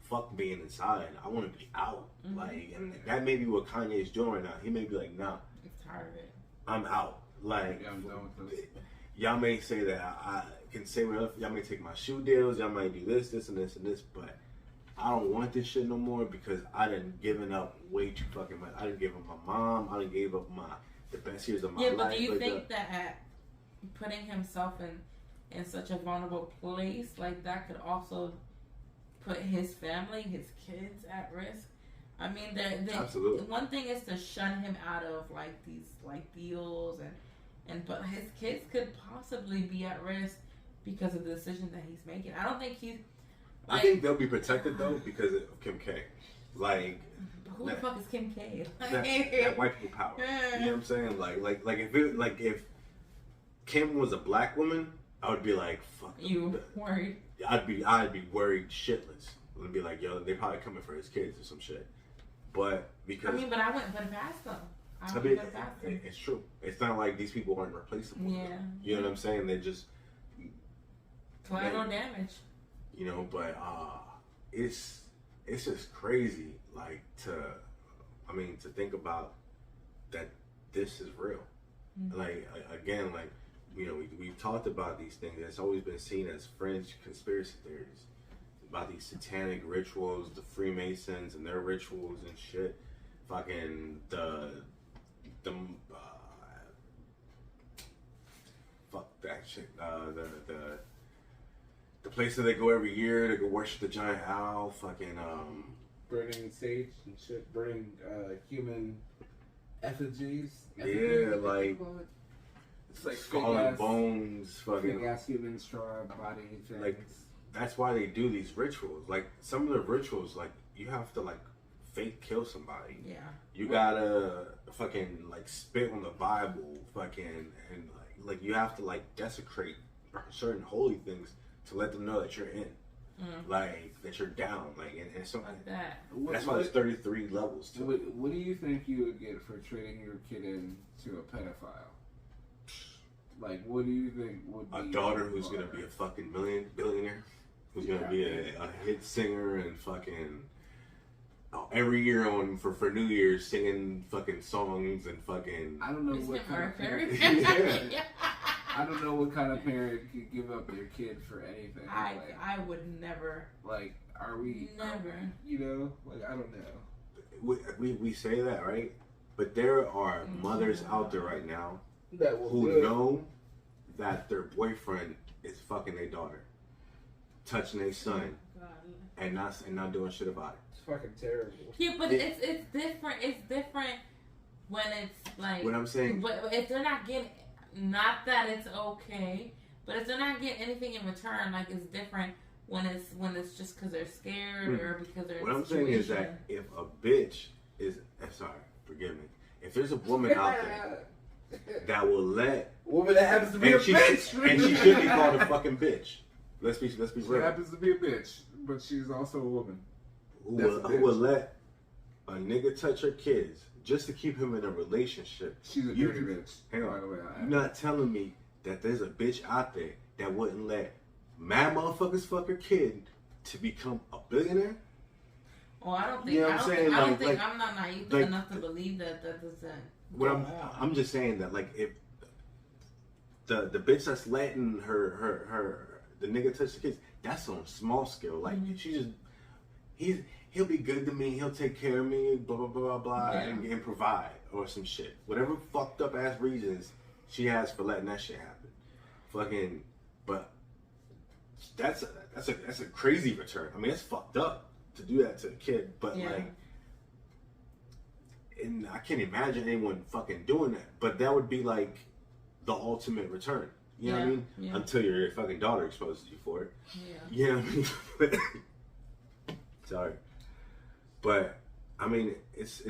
fuck being inside, I want to be out. Like, and that may be what Kanye's doing right now. He may be like, nah, he's tired of it, I'm out. Like, I'm done with this. Y'all may say that I can say whatever, y'all may take my shoe deals, y'all might do this and this and this, but I don't want this shit no more because I done given up way too fucking much. I done gave up my mom, I done gave up the best years of my life. Yeah, but do you think that putting himself in such a vulnerable place like that could also put his family, his kids at risk? I mean, absolutely. One thing is to shun him out of like these like deals but his kids could possibly be at risk because of the decisions that he's making. I don't think he's. Like, I think they'll be protected though because of Kim K. Like, who the fuck is Kim K? That white people power. You know what I'm saying? Like if Kim was a black woman, I would be like, fuck. You worried? I'd be worried shitless. I'd be like, yo, they probably coming for his kids or some shit. But because but I wouldn't put it past them. It's true. It's not like these people aren't replaceable. Yeah. You know what I'm saying? They just collateral damage. You know, but it's just crazy, like to think about that this is real. Like, again, like, we've talked about these things. It's always been seen as fringe conspiracy theories about these satanic rituals, the Freemasons and their rituals and shit. Fucking fuck that shit. The place that they go every year to go worship the giant owl. Fucking burning sage and shit, burning human effigies. Yeah, like it's like skull and bones. Fucking big ass human straw body things. Like, that's why they do these rituals. Like, some of the rituals, like, you have to like fake kill somebody. Yeah. You gotta fucking like spit on the Bible, fucking, and like you have to like desecrate certain holy things to let them know that you're in, like that you're down, like and so like that. That's why there's 33 levels to it. What do you think you would get for trading your kid in to a pedophile? Like, what do you think would be a daughter who's gonna be a fucking billionaire, who's gonna be a hit singer and fucking every year for New Year's singing fucking songs and fucking. I don't know what kind of parent. I don't know what kind of parent could give up their kid for anything. I would never. Like, are we never? Like, I don't know. We say that, right? But there are mothers out there right now who know that their boyfriend is fucking their daughter, touching their son, and not doing shit about it. It's fucking terrible. Yeah, but it's different. It's different when it's like. What I'm saying. But if they're not getting, not that it's okay, but if they're not getting anything in return, like, it's different when it's just because they're scared or because they're. What I'm saying is that if a bitch is, sorry, forgive me, if there's a woman out there that will let woman that happens to be a bitch, and she should be called a fucking bitch. Let's be real. She happens to be a bitch, but she's also a woman. who will let a nigga touch her kids just to keep him in a relationship. She's a dirty bitch. Hang on. By the way, You're not telling me that there's a bitch out there that wouldn't let mad motherfuckers fuck her kid to become a billionaire? Well, I don't think. You know what I'm saying? I don't Like- think like- I'm not naive like- enough to believe that doesn't. What go on. I'm just saying that, like, if the bitch that's letting the nigga touch the kids, that's on small scale. Like, she just he'll be good to me, he'll take care of me, blah blah blah blah blah, Yeah. and provide or some shit. Whatever fucked up ass reasons she has for letting that shit happen. Fucking, but that's a crazy return. I mean, it's fucked up to do that to a kid, but Yeah. like. And I can't imagine anyone fucking doing that. But that would be like the ultimate return. You know what I mean? Yeah. Until your fucking daughter exposes you for it. Yeah. You know what I mean? Sorry. But I mean, it's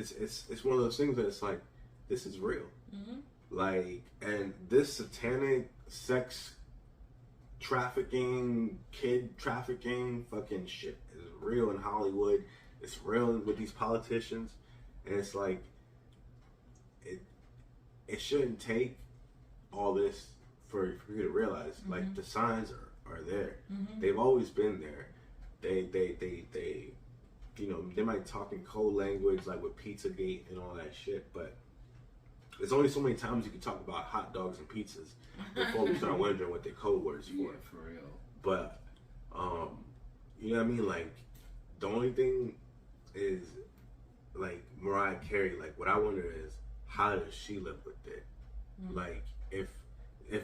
one of those things that it's like, this is real. Mm-hmm. Like, and this satanic sex trafficking, kid trafficking fucking shit is real in Hollywood. It's real with these politicians. And it's like, it shouldn't take all this for you to realize, like, the signs are there. Mm-hmm. They've always been there. They you know, they might talk in code language, like with Pizzagate and all that shit, but there's only so many times you can talk about hot dogs and pizzas before we start wondering what their code words for. yeah, for real. But, you know what I mean? Like, the only thing is, like, Mariah Carey, like, what I wonder is, how does she live with it? Like, if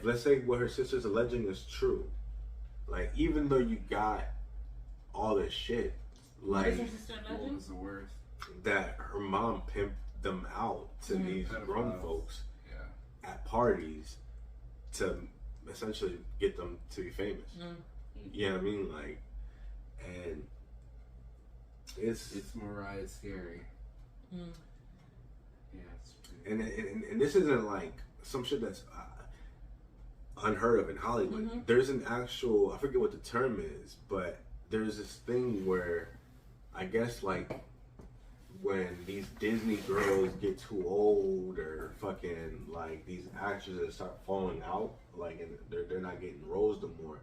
let's say what her sister's alleging is true, like, even though you got all this shit, What like, is her sister What legend? was the worst? that her mom pimped them out to these grown Pedophiles. folks Yeah. at parties to essentially get them to be famous. You know what I mean? Like, and it's Mariah scary. Mm. Yeah, it's and this isn't like some shit that's unheard of in Hollywood. There's an actual, I forget what the term is, but there's this thing where I guess, like, when these Disney girls get too old, or fucking, like, these actresses start falling out, like, and they're not getting roles no more,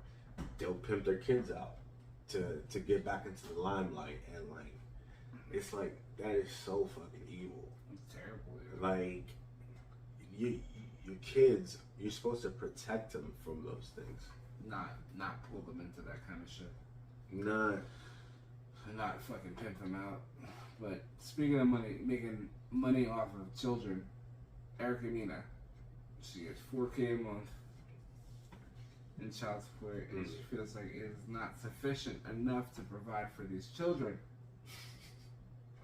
they'll pimp their kids out to get back into the limelight. And, like, it's like, that is so fucking evil. It's terrible. Yeah. Like, your kids, you're supposed to protect them from those things, Not pull them into that kind of shit. not Fucking pimp them out. But speaking of money, making money off of children, Erica Mina, she gets $4K a month in child support, and she feels like it is not sufficient enough to provide for these children.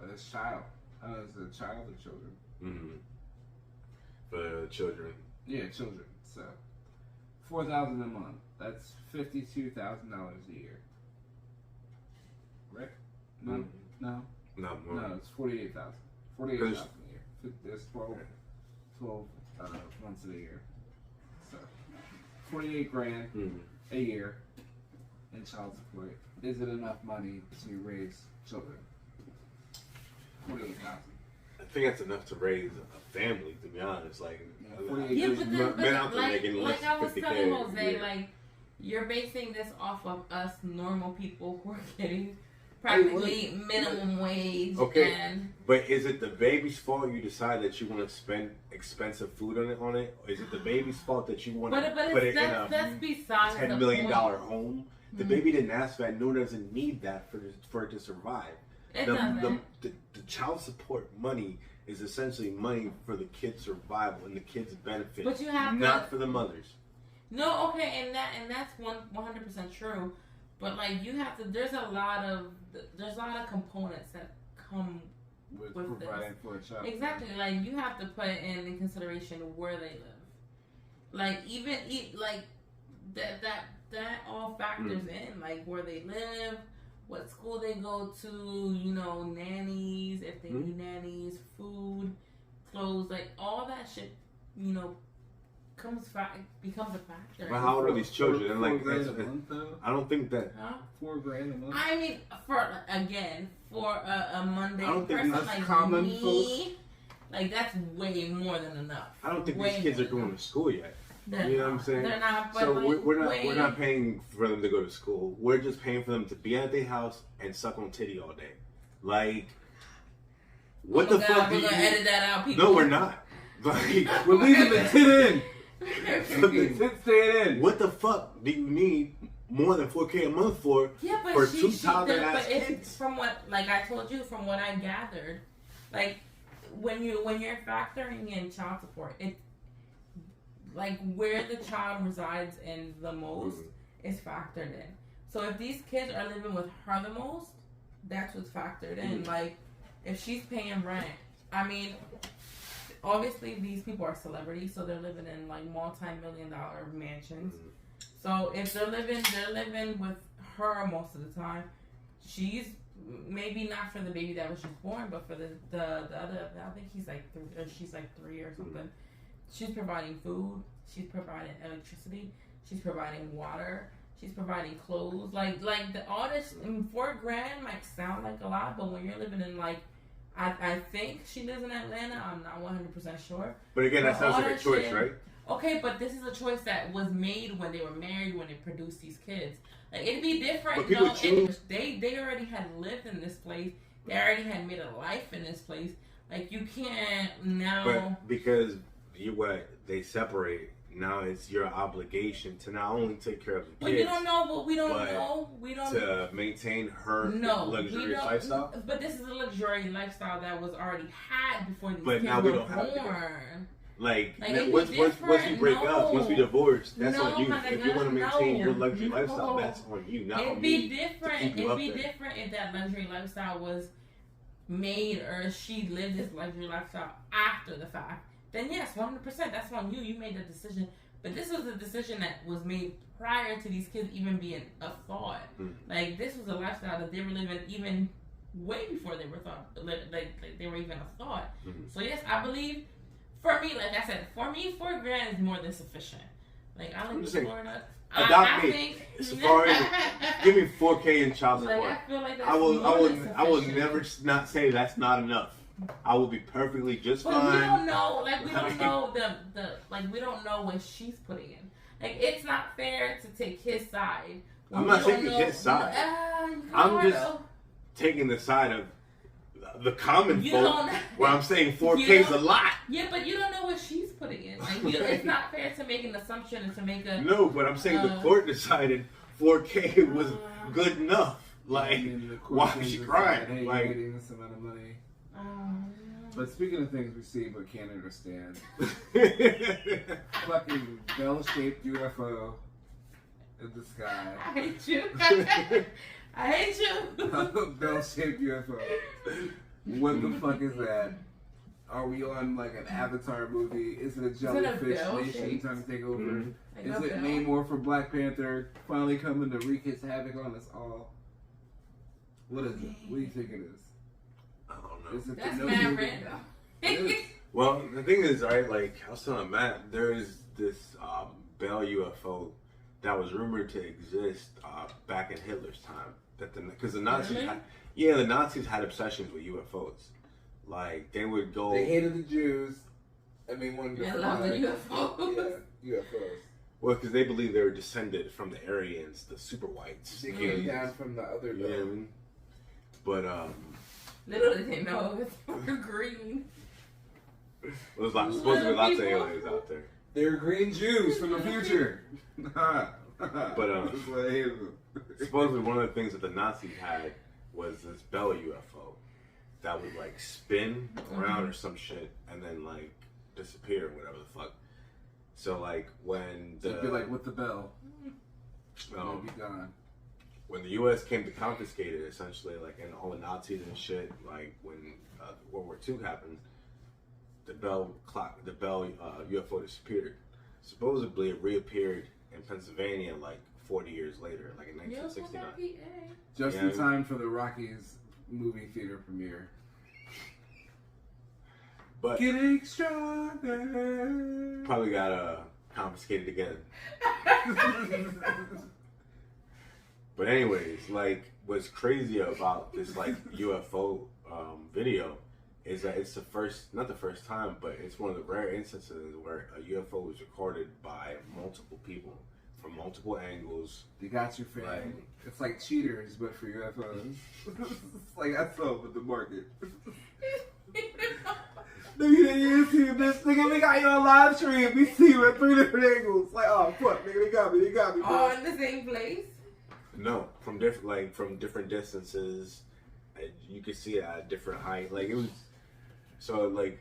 Or this child. I don't know, is it a child or children? for children. Yeah, children. So, $4,000 a month. That's $52,000 a year. Right? No, Mhm. no, Not more. no. It's 48,000. 48,000 a year. There's 12 months of the year. So, 48 grand a year in child support. Is it enough money to raise children? 48,000. I think that's enough to raise a family, to be honest. Like, Yeah, there's but then, men out there like making less I than was 50K telling a Jose, year. like, you're basing this off of us normal people who are getting practically minimum wage. Okay. And But is it the baby's fault you decide that you want to spend expensive food on it? Or is it the baby's fault that you want to put it in that's a besides $10 the million point. home? The baby didn't ask for that, nor does it need that for it to survive. It The doesn't. child support money is essentially money for the kid's survival and the kid's benefit, But you have not to, for the mothers. no, okay, and that's 100% true. But like you have to, there's a lot of components that come With with providing for a child. exactly. Like you have to put in consideration where they live. Like even like that all factors in, like where they live, what school they go to, you know, nannies, if they need nannies, food, clothes, like all that shit, you know, becomes a factor. But how old are these children? And like, $4 a month, though? I don't think that. Huh? $4 a month. I mean, for a Monday I don't think person that's like common, me, like that's way more than enough. I don't think Way these kids are more than going to school yet. They're You know what I'm not. saying? They're not. But So like, we're not paying for them to go to school. We're just paying for them to be at their house and suck on titty all day. Like, what the fuck do We're you? gonna edit that out, people. No, we're not. Like, We're leaving the tit in. The tit staying in. what the fuck do you need more than $4K a month for? Yeah, but for she, two she toddler does, ass but it's kids. from what, like I told you, from what I gathered, like when you're factoring in child support, it like where the child resides in the most is factored in. So if these kids are living with her the most, that's what's factored in. Like if she's paying rent, I mean, obviously these people are celebrities, so they're living in like multi-million-dollar mansions. So if they're living with her most of the time, she's maybe not for the baby that was just born, but for the other, I think he's like 3, or she's like 3 or something. She's providing food. She's providing electricity. She's providing water. She's providing clothes. Like all this. $4,000 might sound like a lot, but when you're living in like, I think she lives in Atlanta. I'm not 100% sure. But again, that sounds like a choice, shit, right? Okay, but this is a choice that was made when they were married, when they produced these kids. Like it'd be different. But people choose. They already had lived in this place. They already had made a life in this place. Like you can't now. But because they separate, now it's your obligation to not only take care of the kids. But you don't know what we don't but know. We don't to maintain her luxurious we don't, lifestyle. But this is a luxury lifestyle that was already had before these But kids now we were don't have to. born. Like it'd once be we different. break up, once we divorce, that's No, on you. my If you want to nigga, maintain no. your luxury No. lifestyle, that's on you, not It'd on be me. different. keep you It'd up be there. different if that luxury lifestyle was made or she lived this luxury lifestyle after the fact. Then yes, 100%. That's on you. You made the decision. But this was a decision that was made prior to these kids even being a thought. Like this was a lifestyle that they were living even way before they were thought. Like they were even a thought. So yes, I believe. For me, like I said, for me, $4,000 is more than sufficient. Like I live in Florida. Adopt me. Think, Safari, give me $4K in child support. like, I feel like that's I will sufficient. never not say that's not enough. I will be perfectly just But fine. we don't know, like we don't know we don't know what she's putting in. Like it's not fair to take his side. I'm not taking his side. I'm just taking the side of the common folk, where I'm saying 4K is a lot. Yeah, but you don't know what she's putting in. Like it's not fair to make an assumption and to make a. No, but I'm saying the court decided 4K was good enough. Like, why is she crying? Hey, like, you're getting this amount of money. But speaking of things we see but can't understand, fucking bell-shaped UFO in the sky. I hate you. I hate you. Bell-shaped UFO. What the fuck is that? Are we on like an Avatar movie? Is it a jellyfish nation trying to take over? Mm-hmm. Is it Namor from Black Panther finally coming to wreak his havoc on us all? What is it? What do you think it is? I don't know. Is it That's the mad random. It is. Well, the thing is, right, like, I was telling Matt, there is this Bell UFO that was rumored to exist back in Hitler's time. Because the Nazis the Nazis had obsessions with UFOs. Like, they would go... They hated the Jews, and they wanted to love the UFOs. Yeah, UFOs. Well, because they believed they were descended from the Aryans, the super whites. They came down from the other You know what I mean? But, little did they know it was green. there's supposedly lots of aliens out there. They're green Jews from the future. But, That's why I hated them. supposedly one of the things that the Nazis had was this Bell UFO that would, like, spin around or some shit and then, like, disappear or whatever the fuck. So, like, when the... It'd be like with the bell. Um, It'd be gone. when the U.S. came to confiscate it, essentially, like, and all the Nazis and shit, like, when World War II happened, the Bell UFO disappeared. Supposedly, it reappeared in Pennsylvania, like, 40 years later, like in 1969. Just in time for the Rockies movie theater premiere. But Getting stronger. probably got confiscated again. But anyways, like, what's crazy about this like UFO video is that it's not the first time, but it's one of the rare instances where a UFO was recorded by multiple people from multiple angles. They got your fam. Like, it's like cheaters, but for UFOs. It's like that's up with the market. Nigga, you see this nigga? We got you on live stream. We see you at 3 different angles. Like, oh fuck, nigga, they got me, bro. All in the same place. No, from different distances. You could see it at a different height. Like, it was so like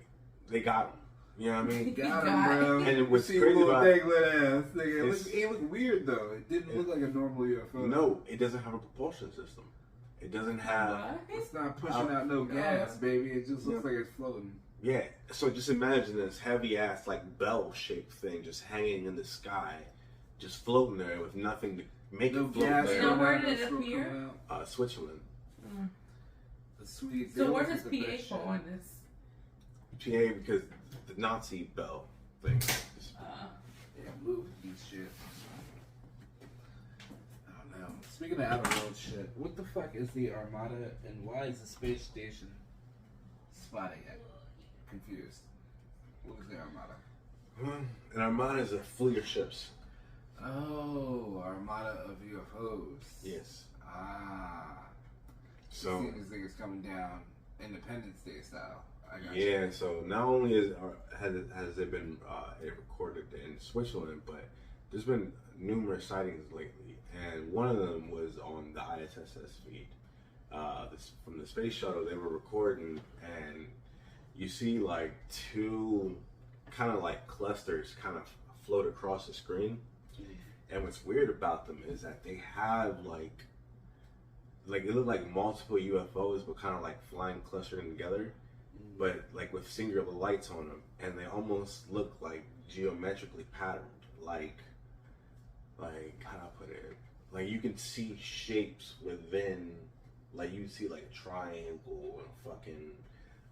they got him. You know what I mean? Got him, bro. And it was see crazy little about dangling ass nigga. It looked weird though. It didn't look like a normal UFO. No, it doesn't have a propulsion system. It doesn't have. What? It's not pushing out no gas, baby. It just looks like it's floating. Yeah. So just imagine this heavy ass like bell shaped thing just hanging in the sky, just floating there with nothing to make it float gas. there. You know where did it appear? Switzerland. The Swedes. So where does PA fall on this? PA because the Nazi bell thing. Yeah, move these shit. I don't know. Speaking of outer world shit, what the fuck is the Armada and why is the space station spotting it? Confused. What was the Armada? An Armada is a fleet of ships. Oh, Armada of UFOs. Yes. Ah. So these niggas coming down Independence Day style. I got yeah. you. So not only has it been recorded in Switzerland, but there's been numerous sightings lately, and one of them was on the ISS feed. From the space shuttle, they were recording, and you see like two kind of like clusters kind of float across the screen. And what's weird about them is that they have like it look like multiple UFOs, but kind of like flying clustering together, but like with singular lights on them, and they almost look like geometrically patterned. Like how do I put it? Like you can see shapes within, like you see like a triangle and fucking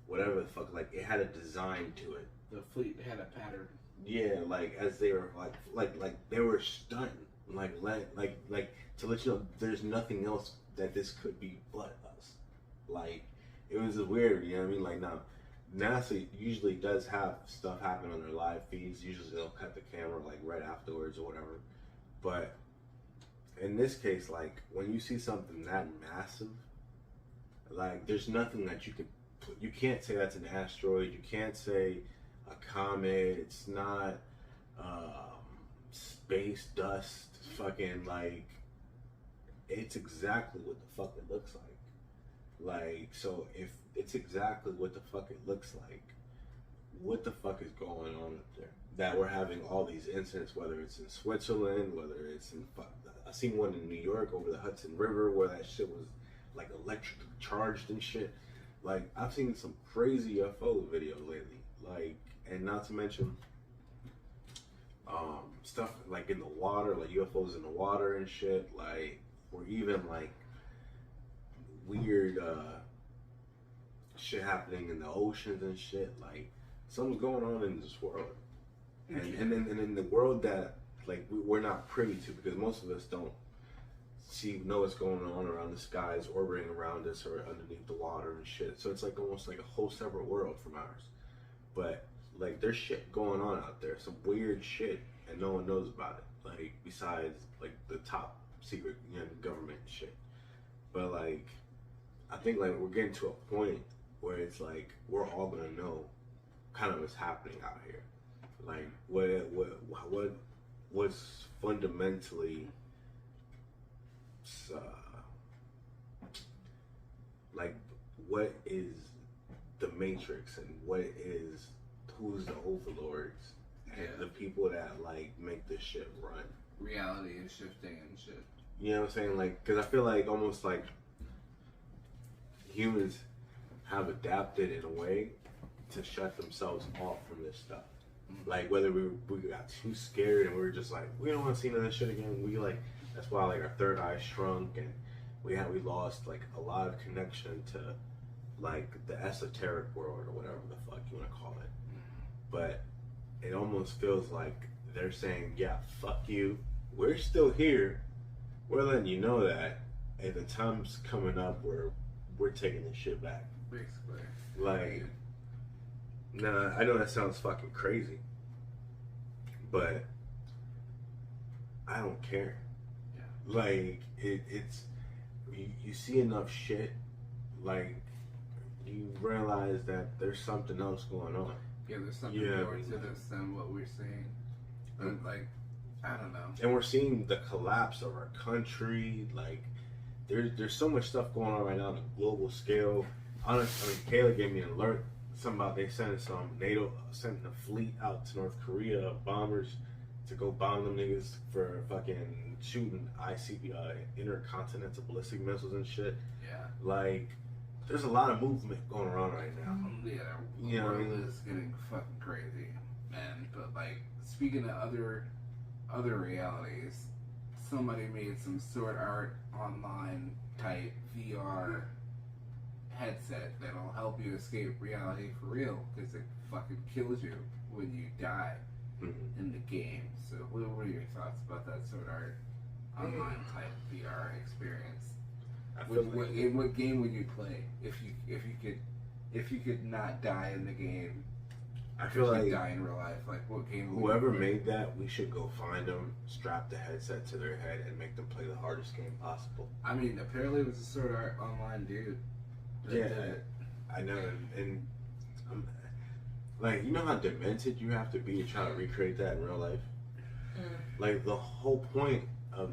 whatever the fuck. Like it had a design to it. The fleet had a pattern. Yeah, like as they were like they were stunned, like to let you know there's nothing else that this could be but us. Like it was weird, you know what I mean? Like now, NASA usually does have stuff happen on their live feeds. Usually they'll cut the camera like right afterwards or whatever. But in this case, like when you see something that massive, like there's nothing that you can't say that's an asteroid. You can't say a comet. It's not space dust. Fucking like it's exactly what the fuck it looks like. Like so, if it's exactly what the fuck it looks like, what the fuck is going on up there? That we're having all these incidents, whether it's in Switzerland, whether it's in I seen one in New York over the Hudson River where that shit was like electric charged and shit. Like I've seen some crazy UFO videos lately. Like, and not to mention stuff like in the water, like UFOs in the water and shit. Like, or even like weird shit happening in the oceans and shit. Like something's going on in this world, and in the world that like we're not privy to, because most of us don't know what's going on around the skies, orbiting around us or underneath the water and shit. So it's like almost like a whole separate world from ours. But like there's shit going on out there, some weird shit, and no one knows about it. Like besides like the top secret, government shit. But like I think like we're getting to a point where it's like we're all gonna know kind of what's happening out here. Like what's fundamentally like what is the Matrix and who's the overlords and the people that like make this shit run. Reality is shifting and shit. You know what I'm saying? Like, because I feel like almost like humans have adapted in a way to shut themselves off from this stuff. Like whether we got too scared and we were just like, we don't want to see none of this shit again. We like, that's why like our third eye shrunk and we lost like a lot of connection to like the esoteric world or whatever the fuck you want to call it. But it almost feels like they're saying, yeah, fuck you. We're still here. We're letting you know that, and the time's coming up where we're taking this shit back. Basically. Like, nah, I know that sounds fucking crazy, but I don't care. Yeah. Like, it's you see enough shit, like, you realize that there's something else going on. Yeah, there's something more to this than what we're seeing. And, like, I don't know. And we're seeing the collapse of our country. Like, there's so much stuff going on right now on a global scale. Honestly, Kayla gave me an alert. Something about they sent NATO sent a fleet out to North Korea, bombers, to go bomb them niggas for fucking shooting intercontinental ballistic missiles and shit. Yeah. Like, there's a lot of movement going on right now. Yeah, the You know what I world mean? is getting fucking crazy, man. But like, speaking of other realities, somebody made some Sword Art Online type VR headset that'll help you escape reality for real, because it fucking kills you when you die in the game. So, what were your thoughts about that Sword Art Online type VR experience? In what game would you play if you could not die in the game? I feel like die in real life. Like, what game? Whoever made that, we should go find them, strap the headset to their head, and make them play the hardest game possible. I mean, apparently it was a Sword Art Online dude. Yeah, I know, and like, you know how demented you have to be to try to recreate that in real life. Like, the whole point of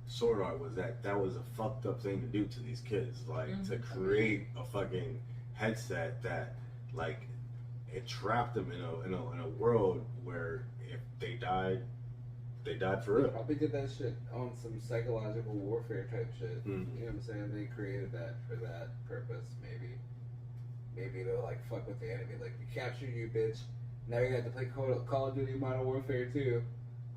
Sword Art was that was a fucked up thing to do to these kids, like to create a fucking headset that, like, it trapped them in a world where if they died for real. They probably did that shit on some psychological warfare type shit. You know what I'm saying? They created that for that purpose, maybe. Maybe they'll like fuck with the enemy, like, we captured you, bitch. Now you got to play Call of Duty Modern Warfare 2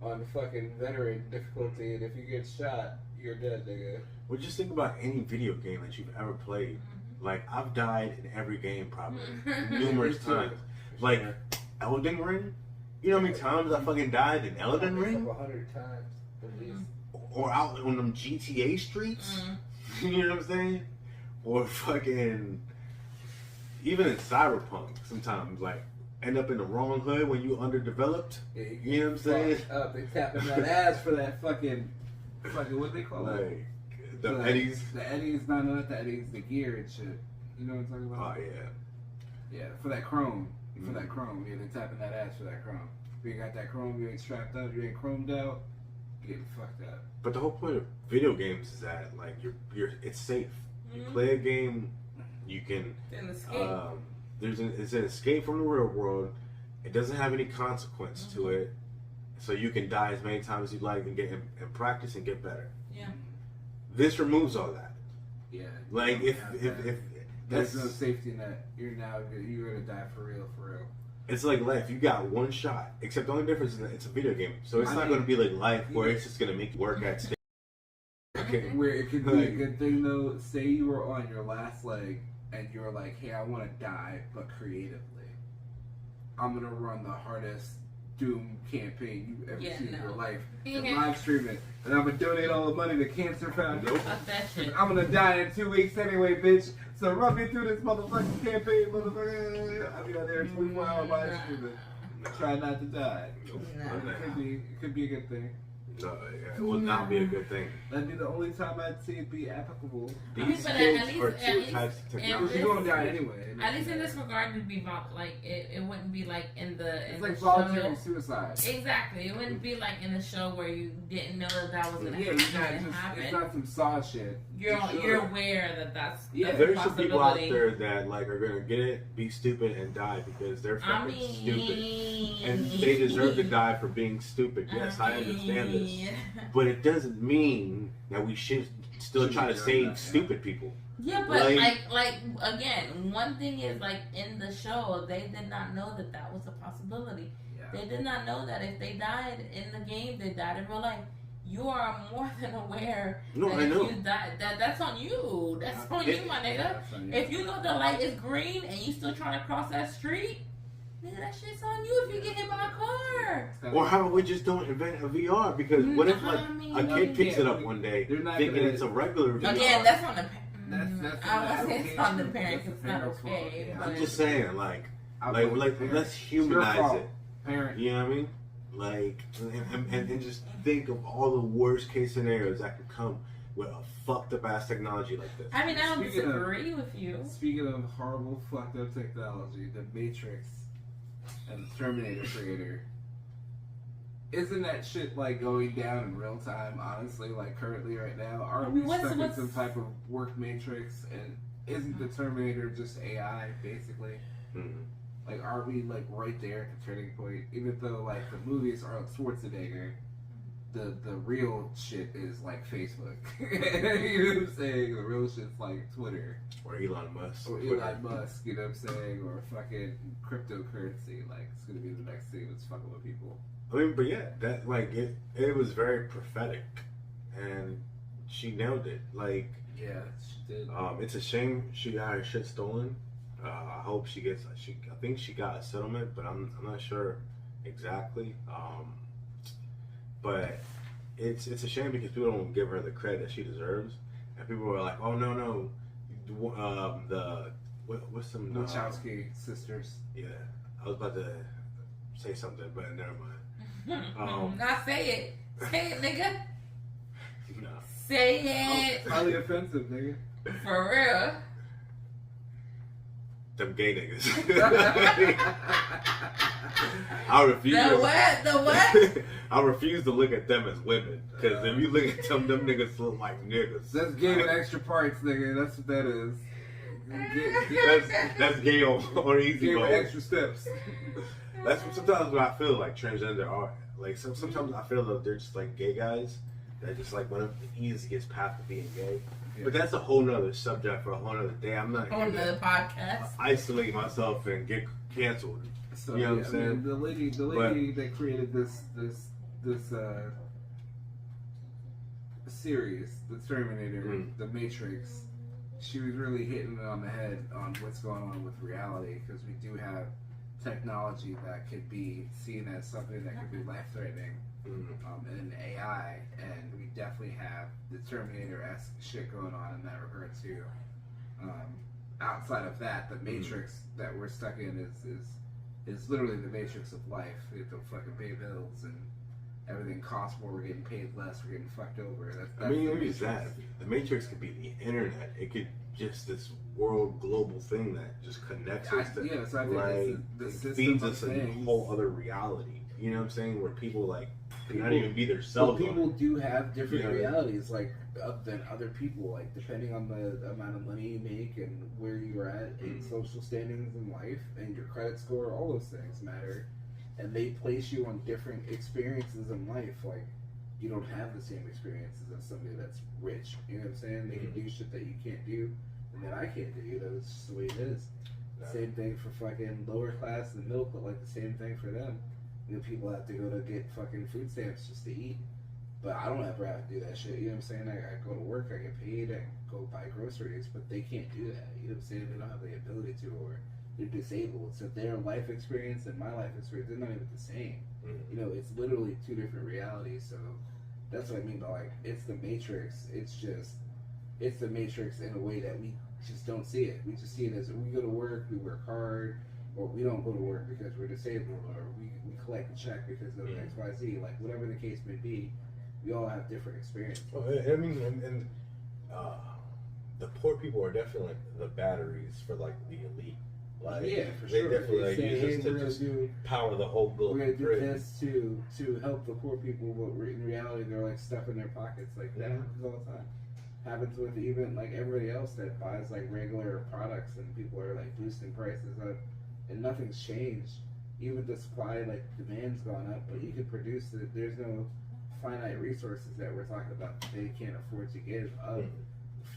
on fucking veteran difficulty, and if you get shot, you're dead, nigga. Well, just think about any video game that you've ever played. Like, I've died in every game probably numerous times. Like, Elden Ring? You know how many times I fucking died in Elden Ring? 100 times, at least. Or out on them GTA streets? You know what I'm saying? Or fucking... Even in Cyberpunk, sometimes, like, end up in the wrong hood when you underdeveloped. Yeah, you know what I'm saying? Up, they tapping that ass for that fucking what they call like, it? The Eddies. The Eddies, not the Eddies, the gear and shit. You know what I'm talking about? Oh, yeah. Yeah, for that chrome. For that chrome. Yeah, they tapping that ass for that chrome. If you got that chrome, you ain't strapped up, you ain't chromed out, you getting fucked up. But the whole point of video games is that, like, it's safe. You play a game, you can... It's an escape from the real world. It doesn't have any consequence to it, so you can die as many times as you like and get and practice and get better. Yeah. This removes all that. Yeah. Like, if there's no safety net, you're gonna die for real. It's like life. You got one shot. Except the only difference is that it's a video game, so it's not going to be like life where it's just going to make you work at stake. Okay. Where it could be a good thing though. Say you were on your last leg and you were like, "Hey, I want to die, but creatively. I'm gonna run the hardest Doom campaign you've ever seen in your life and live stream it, and I'm gonna donate all the money to Cancer Foundation. I'm gonna die in 2 weeks anyway, bitch. So run me through this motherfucking campaign, motherfucker. I'll be out there 24-hour live streaming. Try not to die. It could be a good thing. No, it will not be a good thing. That'd be the only time I'd see it be applicable. These But kids at least- are at too least- types of at technology. You're gonna die anyway. At least in this regard, it'd be like it wouldn't be like in the It's like the voluntary show. suicide. Exactly, it wouldn't be like in the show where you didn't know that was gonna Yeah, it's happen. not some saw shit. You're aware that that's Yeah, a There's some people out possibility. there that like are gonna get it, be stupid, and die because they're fucking stupid, and they deserve to die for being stupid. Yes, I understand this, but it doesn't mean that we should still try to save stupid people. Yeah, but like again, one thing is like in the show, they did not know that was a possibility. Yeah. They did not know that if they died in the game, they died in real life. You are more than aware No, that I know. if you die, that's on you. That's on you, my nigga. If you know the light is green and you still trying to cross that street, Nigga, that shit's on you if you get hit by a car. Or how about we just don't invent a VR? Because what if like I mean, a kid picks yeah, it up one day they're not thinking gonna- it's a regular VR? Again, that's on the That's I would say it's on the application. parents. That's It's the not parents' fault, okay. yeah. But I'm just saying, like Parents. let's It's humanize your fault, it. Parent. You know what I mean? Like, and just think of all the worst case scenarios that could come with a fucked up ass technology like this. I mean, I don't Speaking of- disagree with you. Speaking of horrible, fucked up technology, the Matrix and the Terminator creator, isn't that shit like going down in real time? Honestly, like currently right now, are we What's- stuck in what's- some type of work matrix? And isn't the Terminator just AI basically? Mhm. Like, are we like right there at the turning point? Even though like the movies are Schwarzenegger, the real shit is like Facebook. You know what I'm saying? The real shit's like Twitter Or Elon Musk. or Elon Musk. You know what I'm saying? Or fucking cryptocurrency. Like it's gonna be the next thing that's fucking with people. I mean, but yeah, that like it was very prophetic, and she nailed it. Like, Yeah, she did. it's a shame she got her shit stolen. I hope she gets. I think she got a settlement, but I'm not sure exactly. But it's a shame because people don't give her the credit she deserves, and people are like, "Oh no, what's some Wachowski sisters. Yeah, I was about to say something, but never mind. Now say it. Say it, nigga. No. Say it. Highly offensive, nigga. For real. Them gay niggas. I refuse. The what? The what? I refuse to look at them as women because if you look at them niggas look like niggas. That's gay with extra parts, nigga. That's what that is. That's gay on easy Gay with mode. extra steps. That's what sometimes what I feel like transgender are. Like sometimes I feel that they're just like gay guys that just like one of the easiest path to being gay. Yeah. But that's a whole nother subject for a whole nother day. I'm not On here the to podcast. isolate myself and get canceled. So You know what I'm I saying? mean, the lady that created this series, the Terminator, the Matrix, she was really hitting it on the head on what's going on with reality because we do have technology that could be seen as something that could be life-threatening in AI, and we definitely have the Terminator-esque shit going on in that regard too. Outside of that, the Matrix that we're stuck in is literally the matrix of life. We have to fucking pay bills and everything costs more. We're getting paid less. We're getting fucked over. That's I mean, the maybe it's Matrix. that. The Matrix could be the internet. It could just this world global thing that just connects us to Yeah, so I think like it's the it system feeds of us a things. whole other reality. You know what I'm saying? Where people like People- not even be So themselves. people do have different Yeah. realities, like than other people. Like depending on the amount of money you make and where you're at in social standings in life and your credit score, all those things matter, and they place you on different experiences in life. Like you don't have the same experiences as somebody that's rich. You know what I'm saying? They can do shit that you can't do, and that I can't do. You know, it's just the way it is. Same thing for fucking lower class and middle class. Like the same thing for them. You know, people have to go to get fucking food stamps just to eat. But I don't ever have to do that shit. You know what I'm saying? I go to work, I get paid, I go buy groceries, but they can't do that. You know what I'm saying? They don't have the ability to, or they're disabled. So their life experience and my life experience, they're not even the same. You know, it's literally two different realities. So that's what I mean by like, it's the Matrix. It's the Matrix in a way that we just don't see it. We just see it as we go to work, we work hard, or we don't go to work because we're disabled, or we collect a check because of XYZ. Like whatever the case may be, we all have different experiences. Well, I mean, and the poor people are definitely like the batteries for like the elite. Like, Yeah, for they sure. definitely They like, say, use hey, this to we're gonna just do power the whole global we're gonna do grid. this to help the poor people, but in reality they're like stuff in their pockets. Like that happens all the time. Happens with even like everybody else that buys like regular products, and people are like boosting prices up, and nothing's changed. Even the supply, like demand's gone up, but you can produce it. There's no finite resources that we're talking about that they can't afford to give up.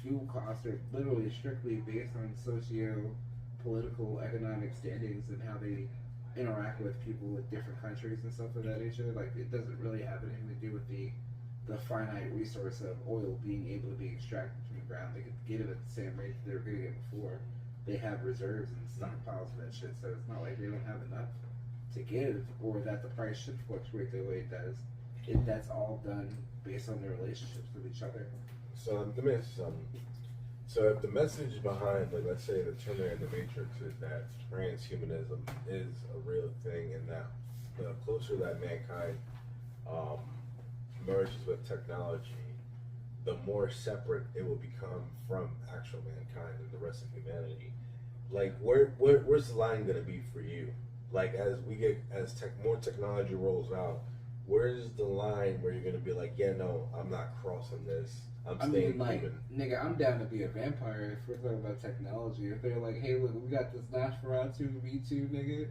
Fuel costs are literally strictly based on socio-political, economic standings and how they interact with people with different countries and stuff of that nature. Like it doesn't really have anything to do with the finite resource of oil being able to be extracted from the ground. They could get it at the same rate that they were getting it before. they have reserves and stockpiles of that shit. So it's not like they don't have enough to give, or that the price should fluctuate the way it does. That's all done based on their relationships with each other. So let me ask you something. So if the message behind, like, let's say the Terminator and the Matrix is that transhumanism is a real thing, and that the closer that mankind merges with technology, the more separate it will become from actual mankind and the rest of humanity. Like, where's the line gonna be for you? Like, as more technology rolls out, where's the line where you're gonna be like, yeah, no, I'm not crossing this. I'm staying human. Nigga, I'm down to be a vampire if we're talking about technology. If they're like, hey, look, we got this Nosferatu V2, nigga,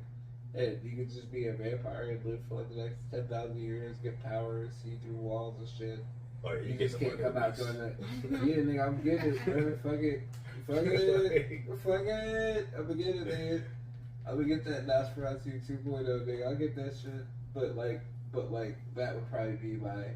and you could just be a vampire and live for like the next 10,000 years, get powers, see through walls and shit. Oh, yeah, you just can't come out doing that. Yeah, nigga, I'm getting it, bro. Fuck it. Fuck it. I'm gonna get it, nigga. I'm gonna get that Nosferatu 2.0, nigga. I'll get that shit. But that would probably be my,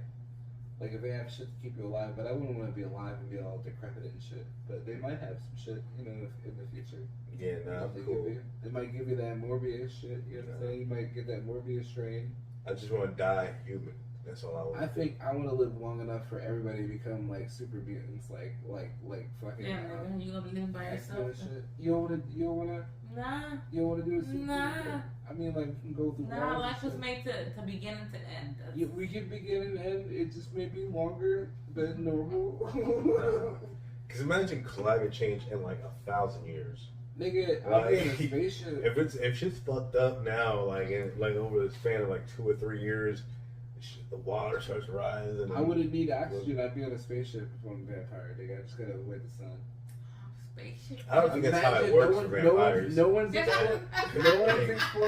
like, if they have shit to keep you alive. But I wouldn't want to be alive and be all decrepit and shit. But they might have some shit, you know, in the future. Yeah, nah, cool. They might give you that Morbius shit, you know what I'm saying? You might get that Morbius strain. I just want to die human. That's all I want. I think I want to live long enough for everybody to become like super mutants, like fucking. Yeah, you gonna be living by yourself? Shit. You don't wanna. Nah. You don't wanna do a super. Nah. I mean, like, we can go through. Nah, life was made to begin and to end. Yeah, we can begin and end. It just may be longer than normal. Because imagine climate change in like 1,000 years. Nigga, I'll be in a spaceship. If shit's fucked up now, like over the span of like 2 or 3 years, the water starts rising. I wouldn't need oxygen. I'd be on a spaceship if I'm a vampire. Nigga, I just gotta avoid the sun. Spaceship. I don't think that's how it works for vampires. No one's explored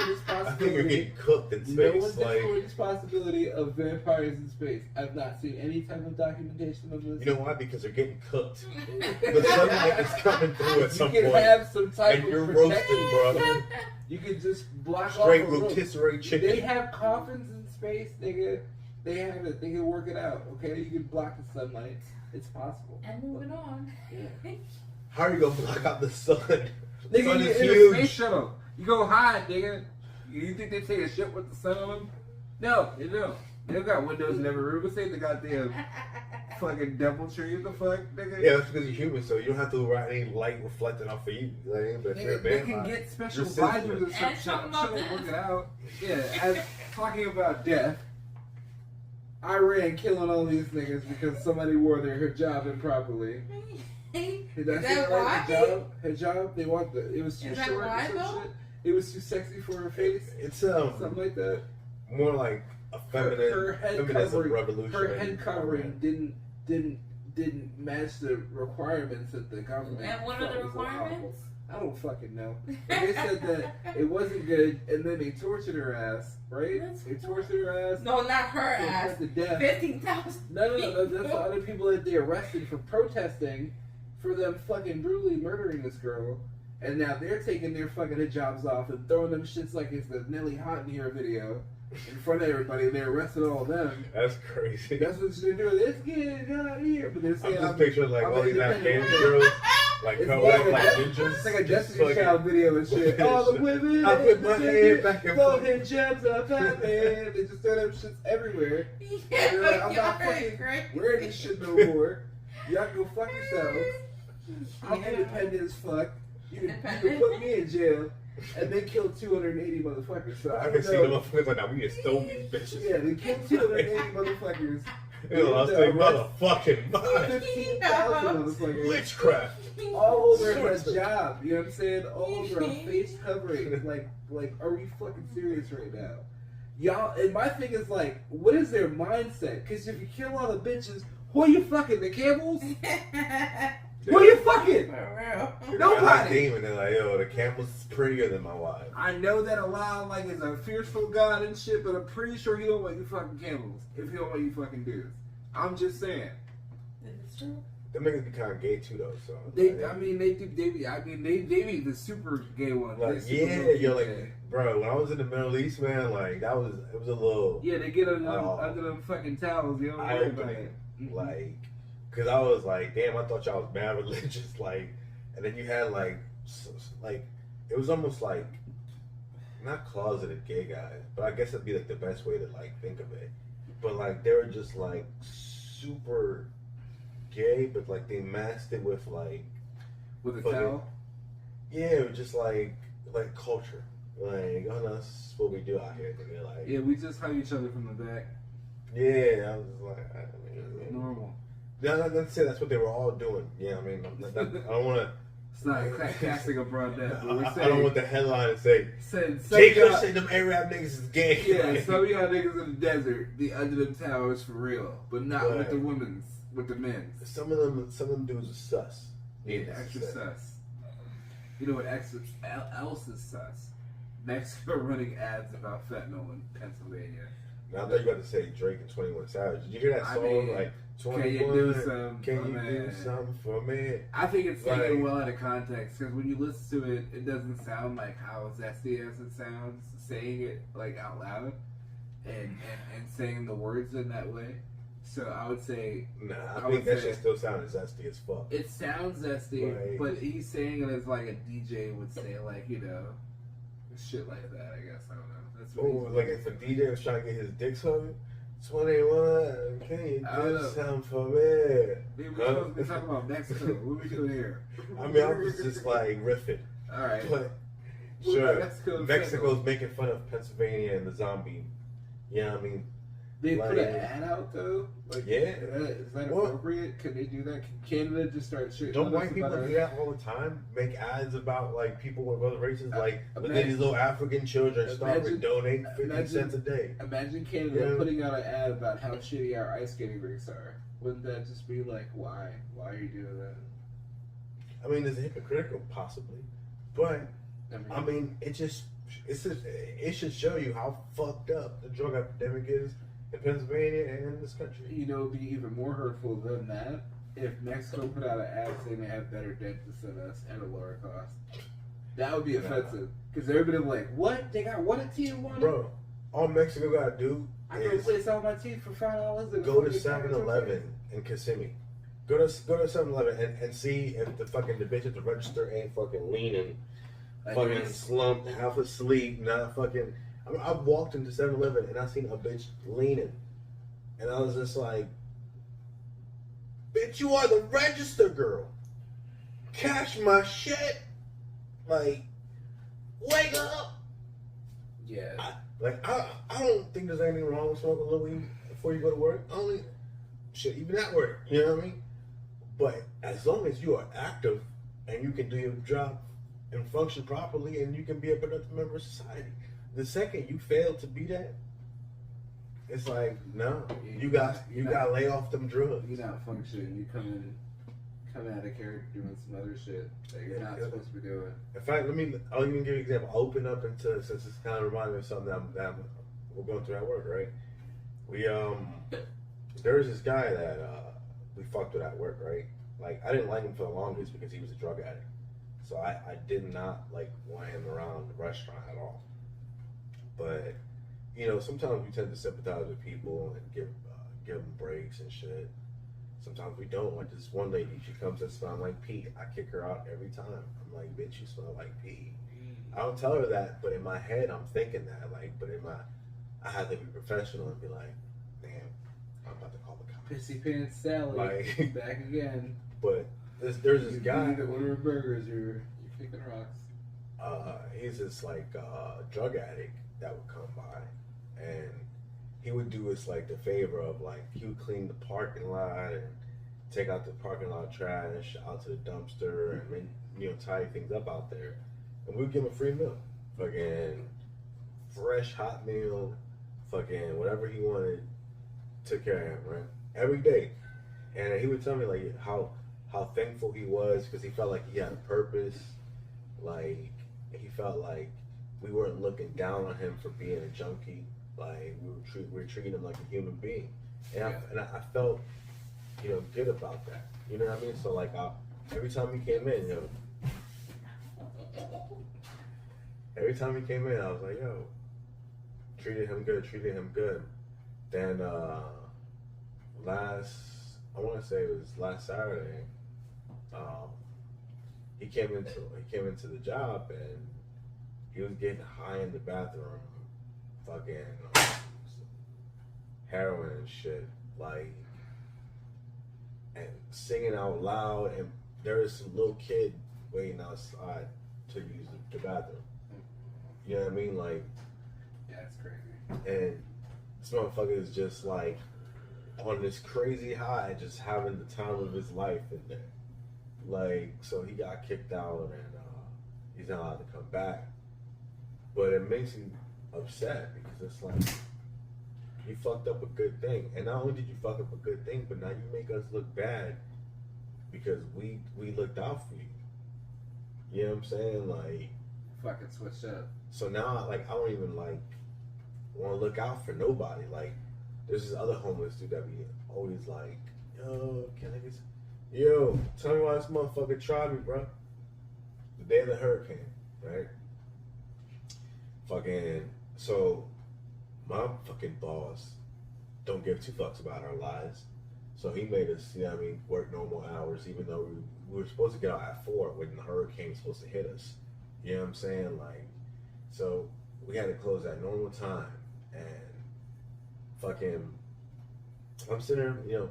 this possibility. I think you're getting cooked in space. No one's explored this possibility of vampires in space. I've not seen any type of documentation of this. You know why? Because they're getting cooked. The sunlight is coming through at some point. You can have some type and of you're protection, roasting, brother. You can just block straight off rotisserie chicken. They have coffins in space, nigga. They have it. They can work it out. Okay, you can block the sunlight. It's possible. And moving on. Yeah. How are you gonna block out the sun? Nigga, Sun you is in a huge. space shuttle. You go hide, nigga. You think they take a shit with the sun on them? No, they don't. They don't got windows in every room. Let's say the goddamn fucking devil tree. What the fuck, nigga? Yeah, that's because you're human, so you don't have to write any light reflecting off of you. Like, but Nigga, they can get special visors or some shit. Work it out. Yeah, as talking about death. Iran killing all these niggas because somebody wore their hijab improperly. Is that why? Hijab. They want it was too short or some shit. It was too sexy for her face. It's something like that. More like a feminine her head feminism covering, revolution. Her head covering didn't match the requirements that the government. And what are the requirements? I don't fucking know. They said that it wasn't good, and then they tortured her ass, right? They tortured her ass. No, not her ass. To death. 15,000. No. That's the other people that they arrested for protesting, for them fucking brutally murdering this girl, and now they're taking their fucking hijabs off and throwing them shits like it's the Nelly Hot in Here video in front of everybody. They arrested all of them. That's crazy. That's what they're doing. Let's get it out of here. But they're saying, I'm just picturing like all these Afghan girls. Like, it's ninjas. Like a Destiny Child video and shit. All the women, I put my head back and forth. hijabs up, man. They just throw them shits everywhere. Yeah, and like, I'm not fucking wearing this shit no more. Y'all go fuck yourselves. I'm independent as fuck. You can put me in jail and they killed 280 motherfuckers. So I can see the motherfuckers like, now we just stole these bitches. Yeah, they killed 280 motherfuckers. They lost their motherfucking mind. 15,000 motherfuckers. Witchcraft. All over her job, you know what I'm saying? All over her face covering. Like, are we fucking serious right now? Y'all, and my thing is like, what is their mindset? Because if you kill all the bitches, who are you fucking? The camels? Who are you fucking? For real. Nobody. Demon, they're like, yo, the camel's prettier than my wife. I know that Allah like is a fearful God and shit, but I'm pretty sure he don't want you fucking camels if he don't want you fucking dudes. I'm just saying. It's true. Them niggas be kind of gay too, though. So They be the super gay ones. Like, yeah, you're like, bro. When I was in the Middle East, man, like it was a little. Yeah, they get under them fucking towels. You don't worry about it. Like, cause I was like, damn, I thought y'all was mad religious, like, and then you had like like it was almost like not closeted gay guys, but I guess it'd be like the best way to like think of it. But like they were just like super gay, but like they masked it with like With a fucking- towel? yeah, it was just like culture. Like, oh no, that's what we do out here. Nigga. Like, Yeah, we just hug each other from the back. yeah, I was just like, I mean, Normal. not to say that's what they were all doing. Yeah, I mean, I don't want to. It's not casting a broad net. But we're I saying, don't want the headline to say some Jay of y'all- Kush said them Arab niggas is gay. Yeah, Like, some of y'all niggas in the desert be under them towers for real, but not with Right. the women's, with the men's. some of them dudes are sus. Yeah, extra sus. You know what else is sus? Mexico running ads about fentanyl in Pennsylvania. Now, I thought you were about to say Drake and 21 Savage. Did you hear that I song? mean, Like, Can 21, you do some? can for you me? do something for me? I think it's taken Like- well out of context because when you listen to it, it doesn't sound like how zesty as it sounds saying it like out loud and saying the words in that way. So I would say Nah, I I think would that say- shit still sounded zesty as fuck. it sounds zesty, Right. but he's saying it as like a DJ would say, like, you know, shit like that. I guess I don't know. That's what Oh, he's like if a DJ was trying to get his dick sucked, 21, can you I don't do know. something for me? We're supposed to be talking about Mexico. What are we doing here? I mean, I was just like riffing. All right. But What sure, about Mexico and Mexico's fentanyl? making fun of Pennsylvania and the zombie. Yeah, I mean, They put like- an ad out though. Like, Yeah. is that Well- appropriate? Can they do that? Can Canada just start shooting? don't on white us people about do that all the time? Make ads about like people with other races, like look at imagine- these little African children starving, imagine- donate 50 imagine- cents a day. Imagine Canada Yeah. putting out an ad about how shitty our ice skating rinks are. Wouldn't that just be like, why? Why are you doing that? I mean, it's hypocritical, possibly, but I mean, it should show you how fucked up the drug epidemic is in Pennsylvania and in this country. you know, it'd be even more hurtful than that if Mexico put out an ad saying they have better dentists than us at a lower cost. That would be Nah. offensive because everybody would be like, what? They got one teeth and one? Bro, all Mexico gotta do I can is replace all my teeth for $5. and go to fucking 7-Eleven in Kissimmee. Go to 7-Eleven and see if the bitch at the register ain't fucking leaning, Like, fucking it's- slumped, half asleep, not fucking. I mean, I've walked into 7-Eleven and I seen a bitch leaning, and I was just like, "Bitch, you are the register girl. Cash my shit. Like, wake up." Yeah. I don't think there's anything wrong with smoking a little weed before you go to work. Only shit, even at work. You know what I mean? But as long as you are active and you can do your job and function properly, and you can be a productive member of society, the second you fail to be that, it's like no, you got to lay off them drugs. You're not functioning. You come out of character doing some other shit that you're not Yeah. supposed to be doing. In fact, I'll even give you an example. I'll open up into, since it's kind of reminded me of something that we're going through at work, right? There was this guy that we fucked with at work, right? Like, I didn't like him for the longest because he was a drug addict. So I did not like want him around the restaurant at all. But, you know, sometimes we tend to sympathize with people and give them breaks and shit. Sometimes we don't. Like this one lady, she comes and smells like pee. I kick her out every time. I'm like, bitch, you smell like pee. I don't tell her that, but in my head, I'm thinking that. Like, but I have to be professional and be like, damn, I'm about to call the cops. Pissy Pants Sally, Like- back again. But there's this guy. You order burgers, you're kicking rocks. He's this like drug addict that would come by, and he would do us like the favor of like he would clean the parking lot and take out the parking lot trash out to the dumpster and make, tidy things up out there, and we would give him a free meal, fucking fresh hot meal, fucking whatever he wanted, took care of him, right, every day. And he would tell me like how thankful he was because he felt like he had a purpose, like he felt like we weren't looking down on him for being a junkie. Like we were treating him like a human being, and I felt, good about that. You know what I mean? So like, every time he came in, I was like, yo, treated him good. Then I want to say it was last Saturday, he came into the job and he was getting high in the bathroom, fucking heroin and shit, like, and singing out loud. And there was some little kid waiting outside to use the bathroom. You know what I mean? Like, Yeah, it's crazy. and this motherfucker is just like on this crazy high, just having the time of his life in there. Like, so he got kicked out and he's not allowed to come back. But it makes me upset because it's like, you fucked up a good thing. And not only did you fuck up a good thing, but now you make us look bad because we looked out for you. You know what I'm saying? Like, Fucking switch up. so now, like, I don't even, like, want to look out for nobody. Like, there's this other homeless dude that be always like, yo, can I get some? Yo, tell me why this motherfucker tried me, bro. The day of the hurricane, right? Fucking, so my fucking boss don't give two fucks about our lives. So he made us, you know what I mean, work normal hours, even though we were supposed to get out at 4 when the hurricane was supposed to hit us. You know what I'm saying? Like, so we had to close at normal time, and fucking, I'm sitting there, you know,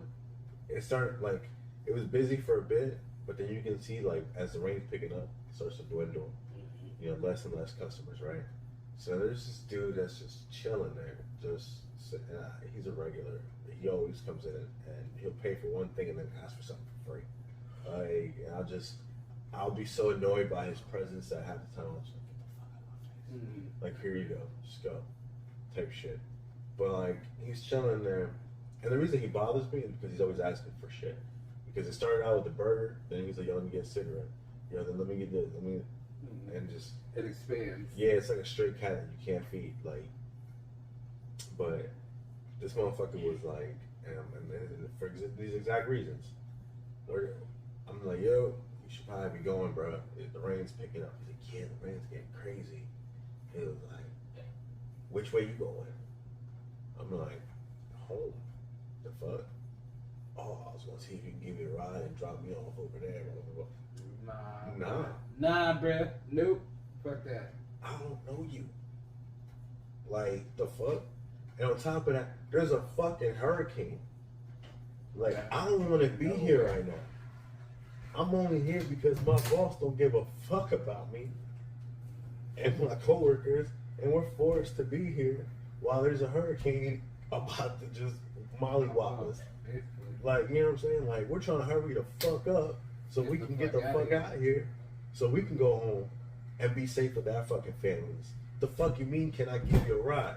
it started, like, it was busy for a bit, but then you can see, like, as the rain's picking up, it starts to dwindle, you know, less and less customers, right? So there's this dude that's just chilling there, he's a regular. He always comes in and he'll pay for one thing and then ask for something for free. Like, I'll be so annoyed by his presence that half the time I'm just like, get the fuck out of my face. Like, here you go, just go, type shit. But like, he's chilling there, and the reason he bothers me is because he's always asking for shit. Because it started out with the burger, then he's like, yo, let me get a cigarette. Yo, then let me get this, and just, It expands. yeah, it's like a stray cat that you can't feed, like. But this motherfucker was like, and for these exact reasons, where I'm like, yo, you should probably be going, bro. The rain's picking up. He's like, yeah, the rain's getting crazy. He was like, which way you going? I'm like, home. The fuck? Oh, I was gonna see if you can give me a ride and drop me off over there. Nah, bruh. Nope. Fuck that. I don't know you. Like, the fuck? And on top of that, there's a fucking hurricane. Like, I don't want to be here right now. I'm only here because my boss don't give a fuck about me and my coworkers, and we're forced to be here while there's a hurricane about to just mollywop us. Like, you know what I'm saying? Like, we're trying to hurry the fuck up so we can get the fuck out of here, so we can go home and be safe with our fucking families. The fuck you mean, can I give you a ride?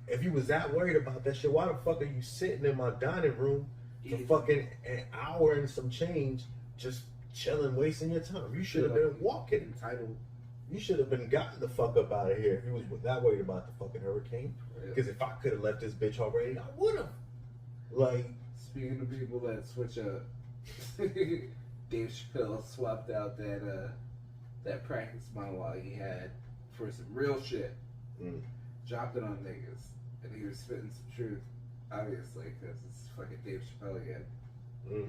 If you was that worried about that shit, why the fuck are you sitting in my dining room for fucking an hour and some change, just chilling, wasting your time? You should have been walking. Entitled. You should have been gotten the fuck up out of here if you was that worried about the fucking hurricane. Because if I could have left this bitch already, I would have. Like, Speaking of people that switch up, Dave Chappelle swapped out that practice monologue he had for some real shit. Dropped it on niggas, and he was spitting some truth, obviously, because it's fucking Dave Chappelle again.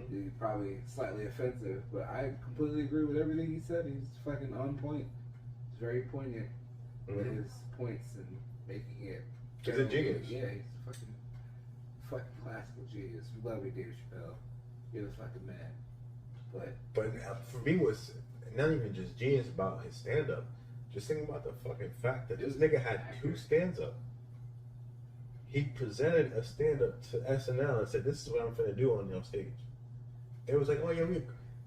He's probably slightly offensive, but I completely agree with everything he said. He's fucking on point. He's very poignant with his points and making it. He's a genius. Yeah, he's fucking classical genius. We love you, Dave Chappelle. You're the fucking man. But for me, was not even just genius about his stand up. Just thinking about the fucking fact that this nigga had 2 stands up. He presented a stand up to SNL and said, "This is what I'm finna do on your stage." It was like, "Oh yeah,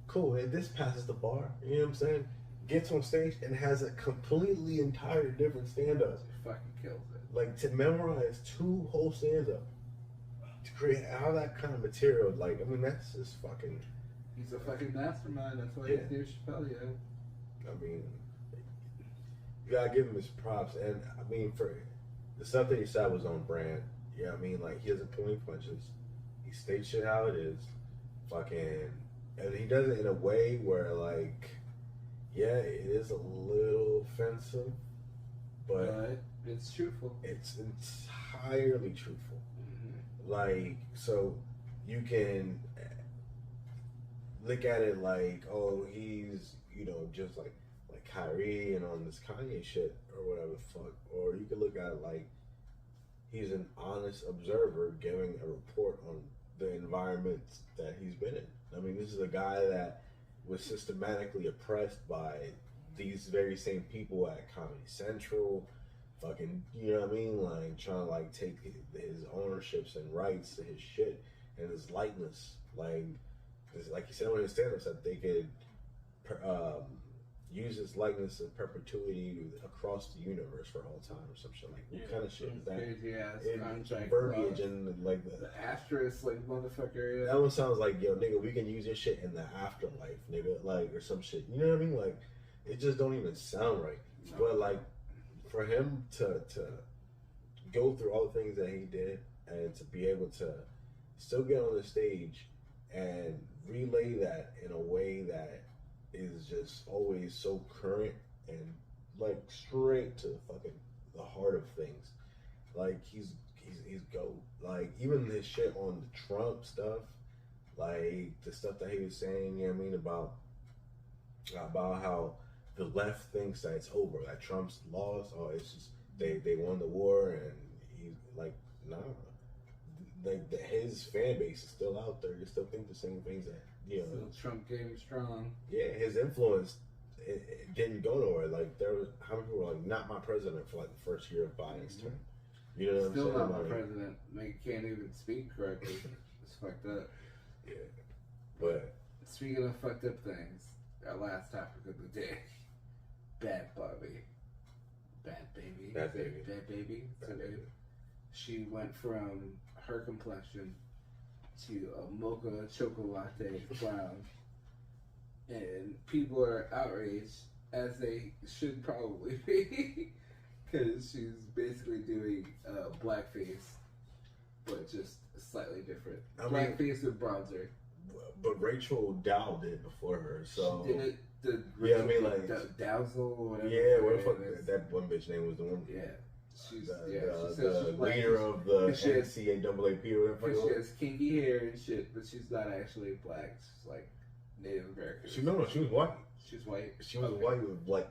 cool. And this passes the bar." You know what I'm saying? Gets on stage and has a completely entire different stand up. fucking kills it. Like, to memorize 2 whole stands up, to create all that kind of material. Like, I mean, that's just fucking. He's a fucking mastermind. That's why Yeah. he's Dave Chappelle. Yeah. I mean, you gotta give him his props, and I mean, for the stuff that he said was on brand. Yeah, I mean, like, he doesn't pull any punches. He states shit how it is, fucking, and he does it in a way where, like, yeah, it is a little offensive, but it's truthful. It's entirely truthful. Like, so you can look at it like, oh, he's, you know, just like Kyrie and on this Kanye shit or whatever the fuck. Or you could look at it like he's an honest observer giving a report on the environment that he's been in. I mean, this is a guy that was systematically oppressed by these very same people at Comedy Central, fucking, you know what I mean? Like, trying to, like, take his ownerships and rights to his shit and his likeness. Like he said on his stand-ups that they could use his likeness in perpetuity across the universe for all time or some shit. Like, what kind of shit is that? Crazy ass contract verbiage clause. And, like, The asterisk, like, motherfucker. that one sounds like, yo, nigga, we can use your shit in the afterlife, nigga, like, or some shit. You know what I mean? Like, it just don't even sound right. No. But, like, for him to go through all the things that he did and to be able to still get on the stage and relay that in a way that is just always so current and, like, straight to the heart of things. Like, he's GOAT. Like, even his shit on the Trump stuff, like the stuff that he was saying, you know what I mean, about how the left thinks that it's over, that Trump's lost, or it's just they won the war, and he's like, nah. Like, his fan base is still out there. They still think the same things that, you know. Still Trump game strong. Yeah, his influence it didn't go nowhere. Like, there was, how many people were like, not my president for like the first year of Biden's term. You know what I'm saying? Still not my like, president. Like, can't even speak correctly. It's fucked up. Yeah, but Speaking of fucked up things, our last topic of the day: Bad Barbie, Bad Baby, Bad Baby. Bad Baby. Bad Baby. She went from her complexion to a mocha chocolate clown, and people are outraged, as they should probably be, because she's basically doing blackface, but just slightly different. I mean, Blackface with bronzer. but Rachel Dow did before her, so She did it. Yeah, I mean, like, Dazzle or whatever. yeah, what the her fuck name is. that one bitch name was the one. Yeah, she's The, she the says she's black. leader of the Because she has- NCAAP or whatever. the fuck it Because she was. has kinky hair and shit, but she's not actually black. She's like Native American. She was white. She's white. She was Okay. white with like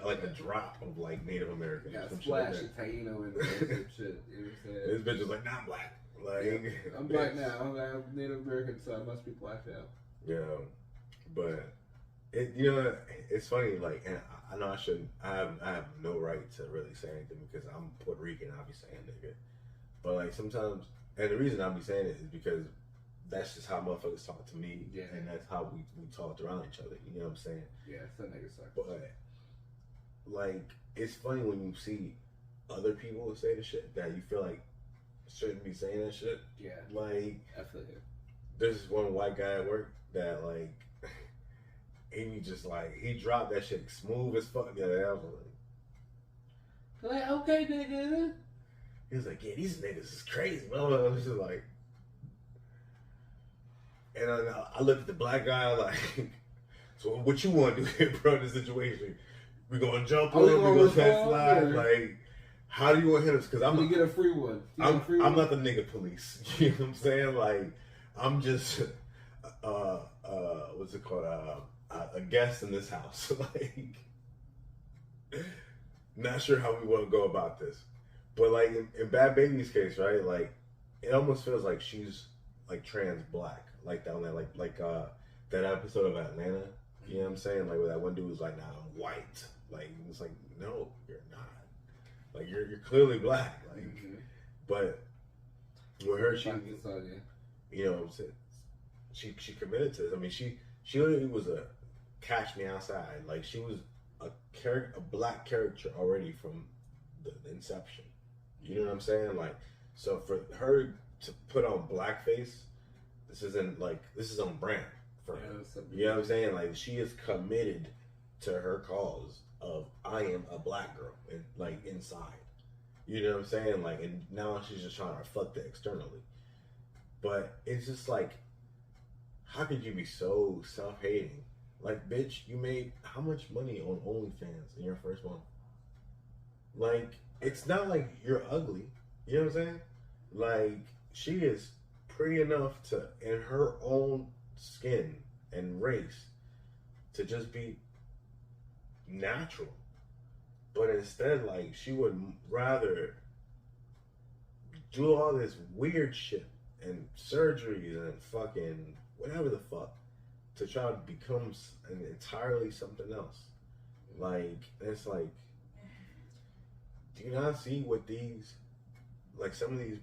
like a drop of like Native American. Got some shit like splash that. of Taino in there and some shit. You know what I'm This bitch was like, nah, I'm black. Like, saying? I'm black now. I'm Native American, so I must be black now. Yeah, but it, you know, it's funny. Like, and I know I shouldn't. I have no right to really say anything because I'm Puerto Rican. I'll be saying nigga, but like sometimes, and the reason I'll be saying it is because that's just how motherfuckers talk to me, Yeah. and that's how we talked around each other. You know what I'm saying? Yeah, that nigga sucks. But like, it's funny when you see other people say the shit that you feel like shouldn't be saying that shit. Yeah, Like, I feel you. there's this one white guy at work that like he just like he dropped that shit smooth as fuck. Yeah, I was Like, okay, nigga. he was like, yeah, these niggas is crazy. Blah, blah, blah. I was just like, and I looked at the black guy like, so what you want to do here, bro? In this situation, we gonna jump on? Oh, you We gonna gonna respond, test slide? or- Like, how do you want him? Because You get a free one. You get a free I'm one. not the nigga police. You know what I'm saying? Like, I'm just what's it called? A guest in this house. Like, not sure how we want to go about this, but like in Bad Baby's case, right? Like, it almost feels like she's like trans black, like down there, like that episode of Atlanta. You know what I'm saying? Like, where that one dude was like, "Nah, I'm white." Like, it's like, no, you're not. Like, you're clearly black. Like, but with her, she, you know what I'm saying? She committed to this. I mean, she literally was a Catch Me Outside. Like, she was a black character already from the inception. You know what I'm saying? Like, so for her to put on blackface, this is on brand for her. You know what I'm saying? Like, she is committed to her cause of I am a black girl, and like inside. You know what I'm saying? Like, and now she's just trying to reflect it externally. But it's just like, how could you be so self-hating? Like, bitch, you made how much money on OnlyFans in your first month? Like, it's not like you're ugly. You know what I'm saying? Like, she is pretty enough to, in her own skin, and race to just be natural. But instead, like, she would rather do all this weird shit and surgeries and fucking whatever the fuck to try to become an entirely something else. Like, it's like, do you not see what these, like, some of these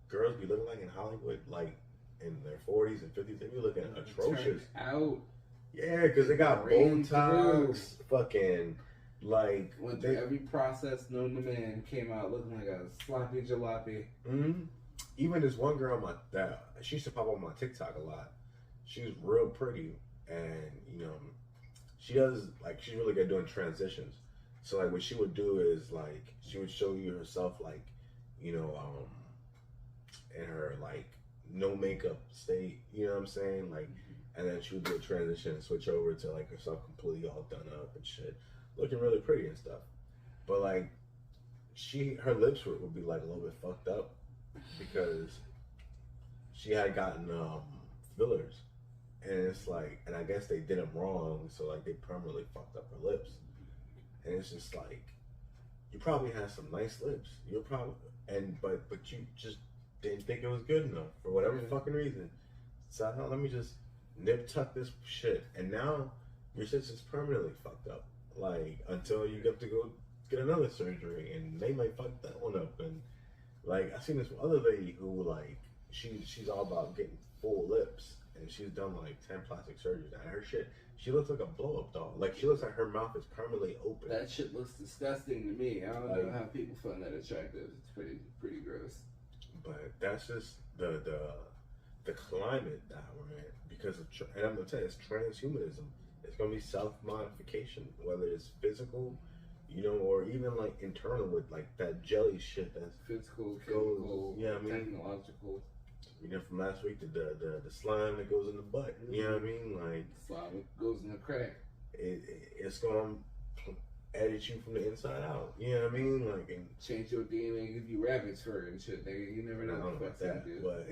girls be looking like in Hollywood, like, in their 40s and 50s? They be looking atrocious. Out. Yeah, because they got Botox, fucking, like... Went through every process known to man, came out looking like a sloppy jalopy. Mm-hmm. Even this one girl, she used to pop on my TikTok a lot. She was real pretty, and, you know, she does, like, she's really good doing transitions. So, like, what she would do is, like, she would show you herself, like, you know, in her, like, no makeup state, you know what I'm saying? Like, and then she would do a transition and switch over to, like, herself completely all done up and shit. Looking really pretty and stuff. But, like, her lips would be, like, a little bit fucked up because she had gotten fillers. And it's like, and I guess they did them wrong, so, like, they permanently fucked up her lips. And it's just like, you probably had some nice lips. You're probably, but you just didn't think it was good enough for whatever fucking reason. So I thought, let me just nip tuck this shit. And now your shit's just permanently fucked up. Like, until you get to go get another surgery, and they might fuck that one up. And like, I seen this other lady who, like, she's all about getting full lips, and she's done like 10 plastic surgeries. And her shit, she looks like a blow up doll. Like, she looks like her mouth is permanently open. That shit looks disgusting to me. I don't know how people find that attractive. It's pretty gross. But that's just the climate that we're in because of, and I'm gonna tell you, it's transhumanism. It's gonna be self-modification, whether it's physical, you know, or even like internal with like that jelly shit that's physical, chemical, yeah, I mean, technological. You know, from last week, the slime that goes in the butt. You know what I mean? Like, slime that goes in the crack. It's gonna edit you from the inside out. You know what I mean? Like, and change your DNA, give you rabbit's fur and shit, nigga. You never know I don't know what about that, do. but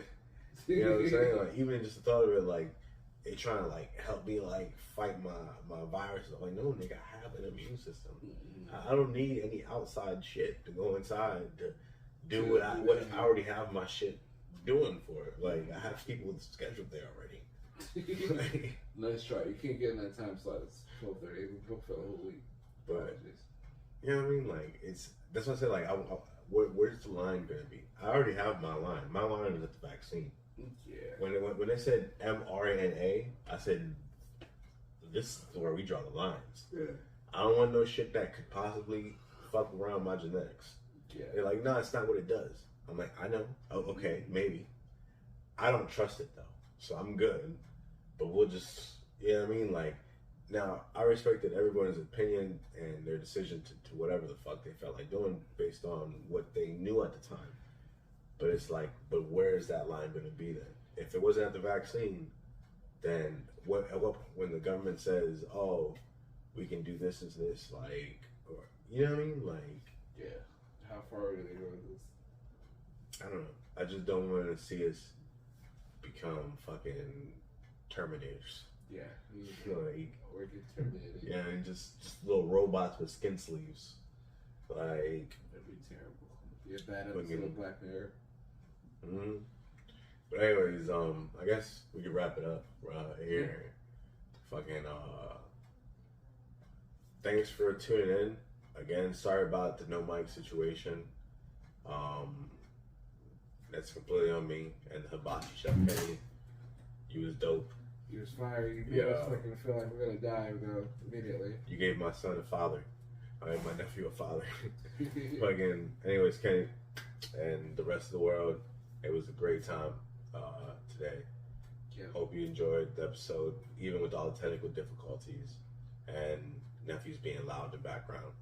you know what I'm saying? Like, even just the thought of it, like, it trying to like help me like fight my viruses. I'm like, no, nigga, I have an immune system. I don't need any outside shit to go inside to do what I already have my shit doing for it. Like, I have people scheduled there already. Nice try. You can't get in that time slot. It's 12:30. We booked for the whole week. But you know what I mean? Like, that's what I said. Like, where's the line gonna be? I already have my line. My line is at the vaccine. Yeah. When they said mRNA, I said, this is where we draw the lines. Yeah. I don't want no shit that could possibly fuck around my genetics. Yeah. They're like, no, it's not what it does. I'm like, I know. Oh, okay, maybe. I don't trust it though, so I'm good. But we'll just, you know what I mean? Like, now I respected everyone's opinion and their decision to whatever the fuck they felt like doing based on what they knew at the time. But it's like, but where is that line going to be then? If it wasn't at the vaccine, then when the government says, oh, we can do this and this, like, or, you know what I mean? Like, yeah. How far do they go with this? I don't know. I just don't want to see us become fucking Terminators. Yeah. Like, or get terminated. Yeah, and just little robots with skin sleeves. Like, that'd be terrible. Be a bad episode of Black Mirror. Mm-hmm. But anyways, I guess we could wrap it up here. Fucking, thanks for tuning in. Again, sorry about the no mic situation. That's completely on me and Hibachi Chef Kenny. You was dope. You was fire. You made us fucking feel like we're gonna die immediately. You gave my son a father. I made my nephew a father. Fucking, anyways, Kenny and the rest of the world, it was a great time today. Yep. Hope you enjoyed the episode, even with all the technical difficulties and nephews being loud in the background.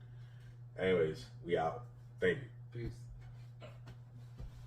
Anyways, we out. Thank you. Peace.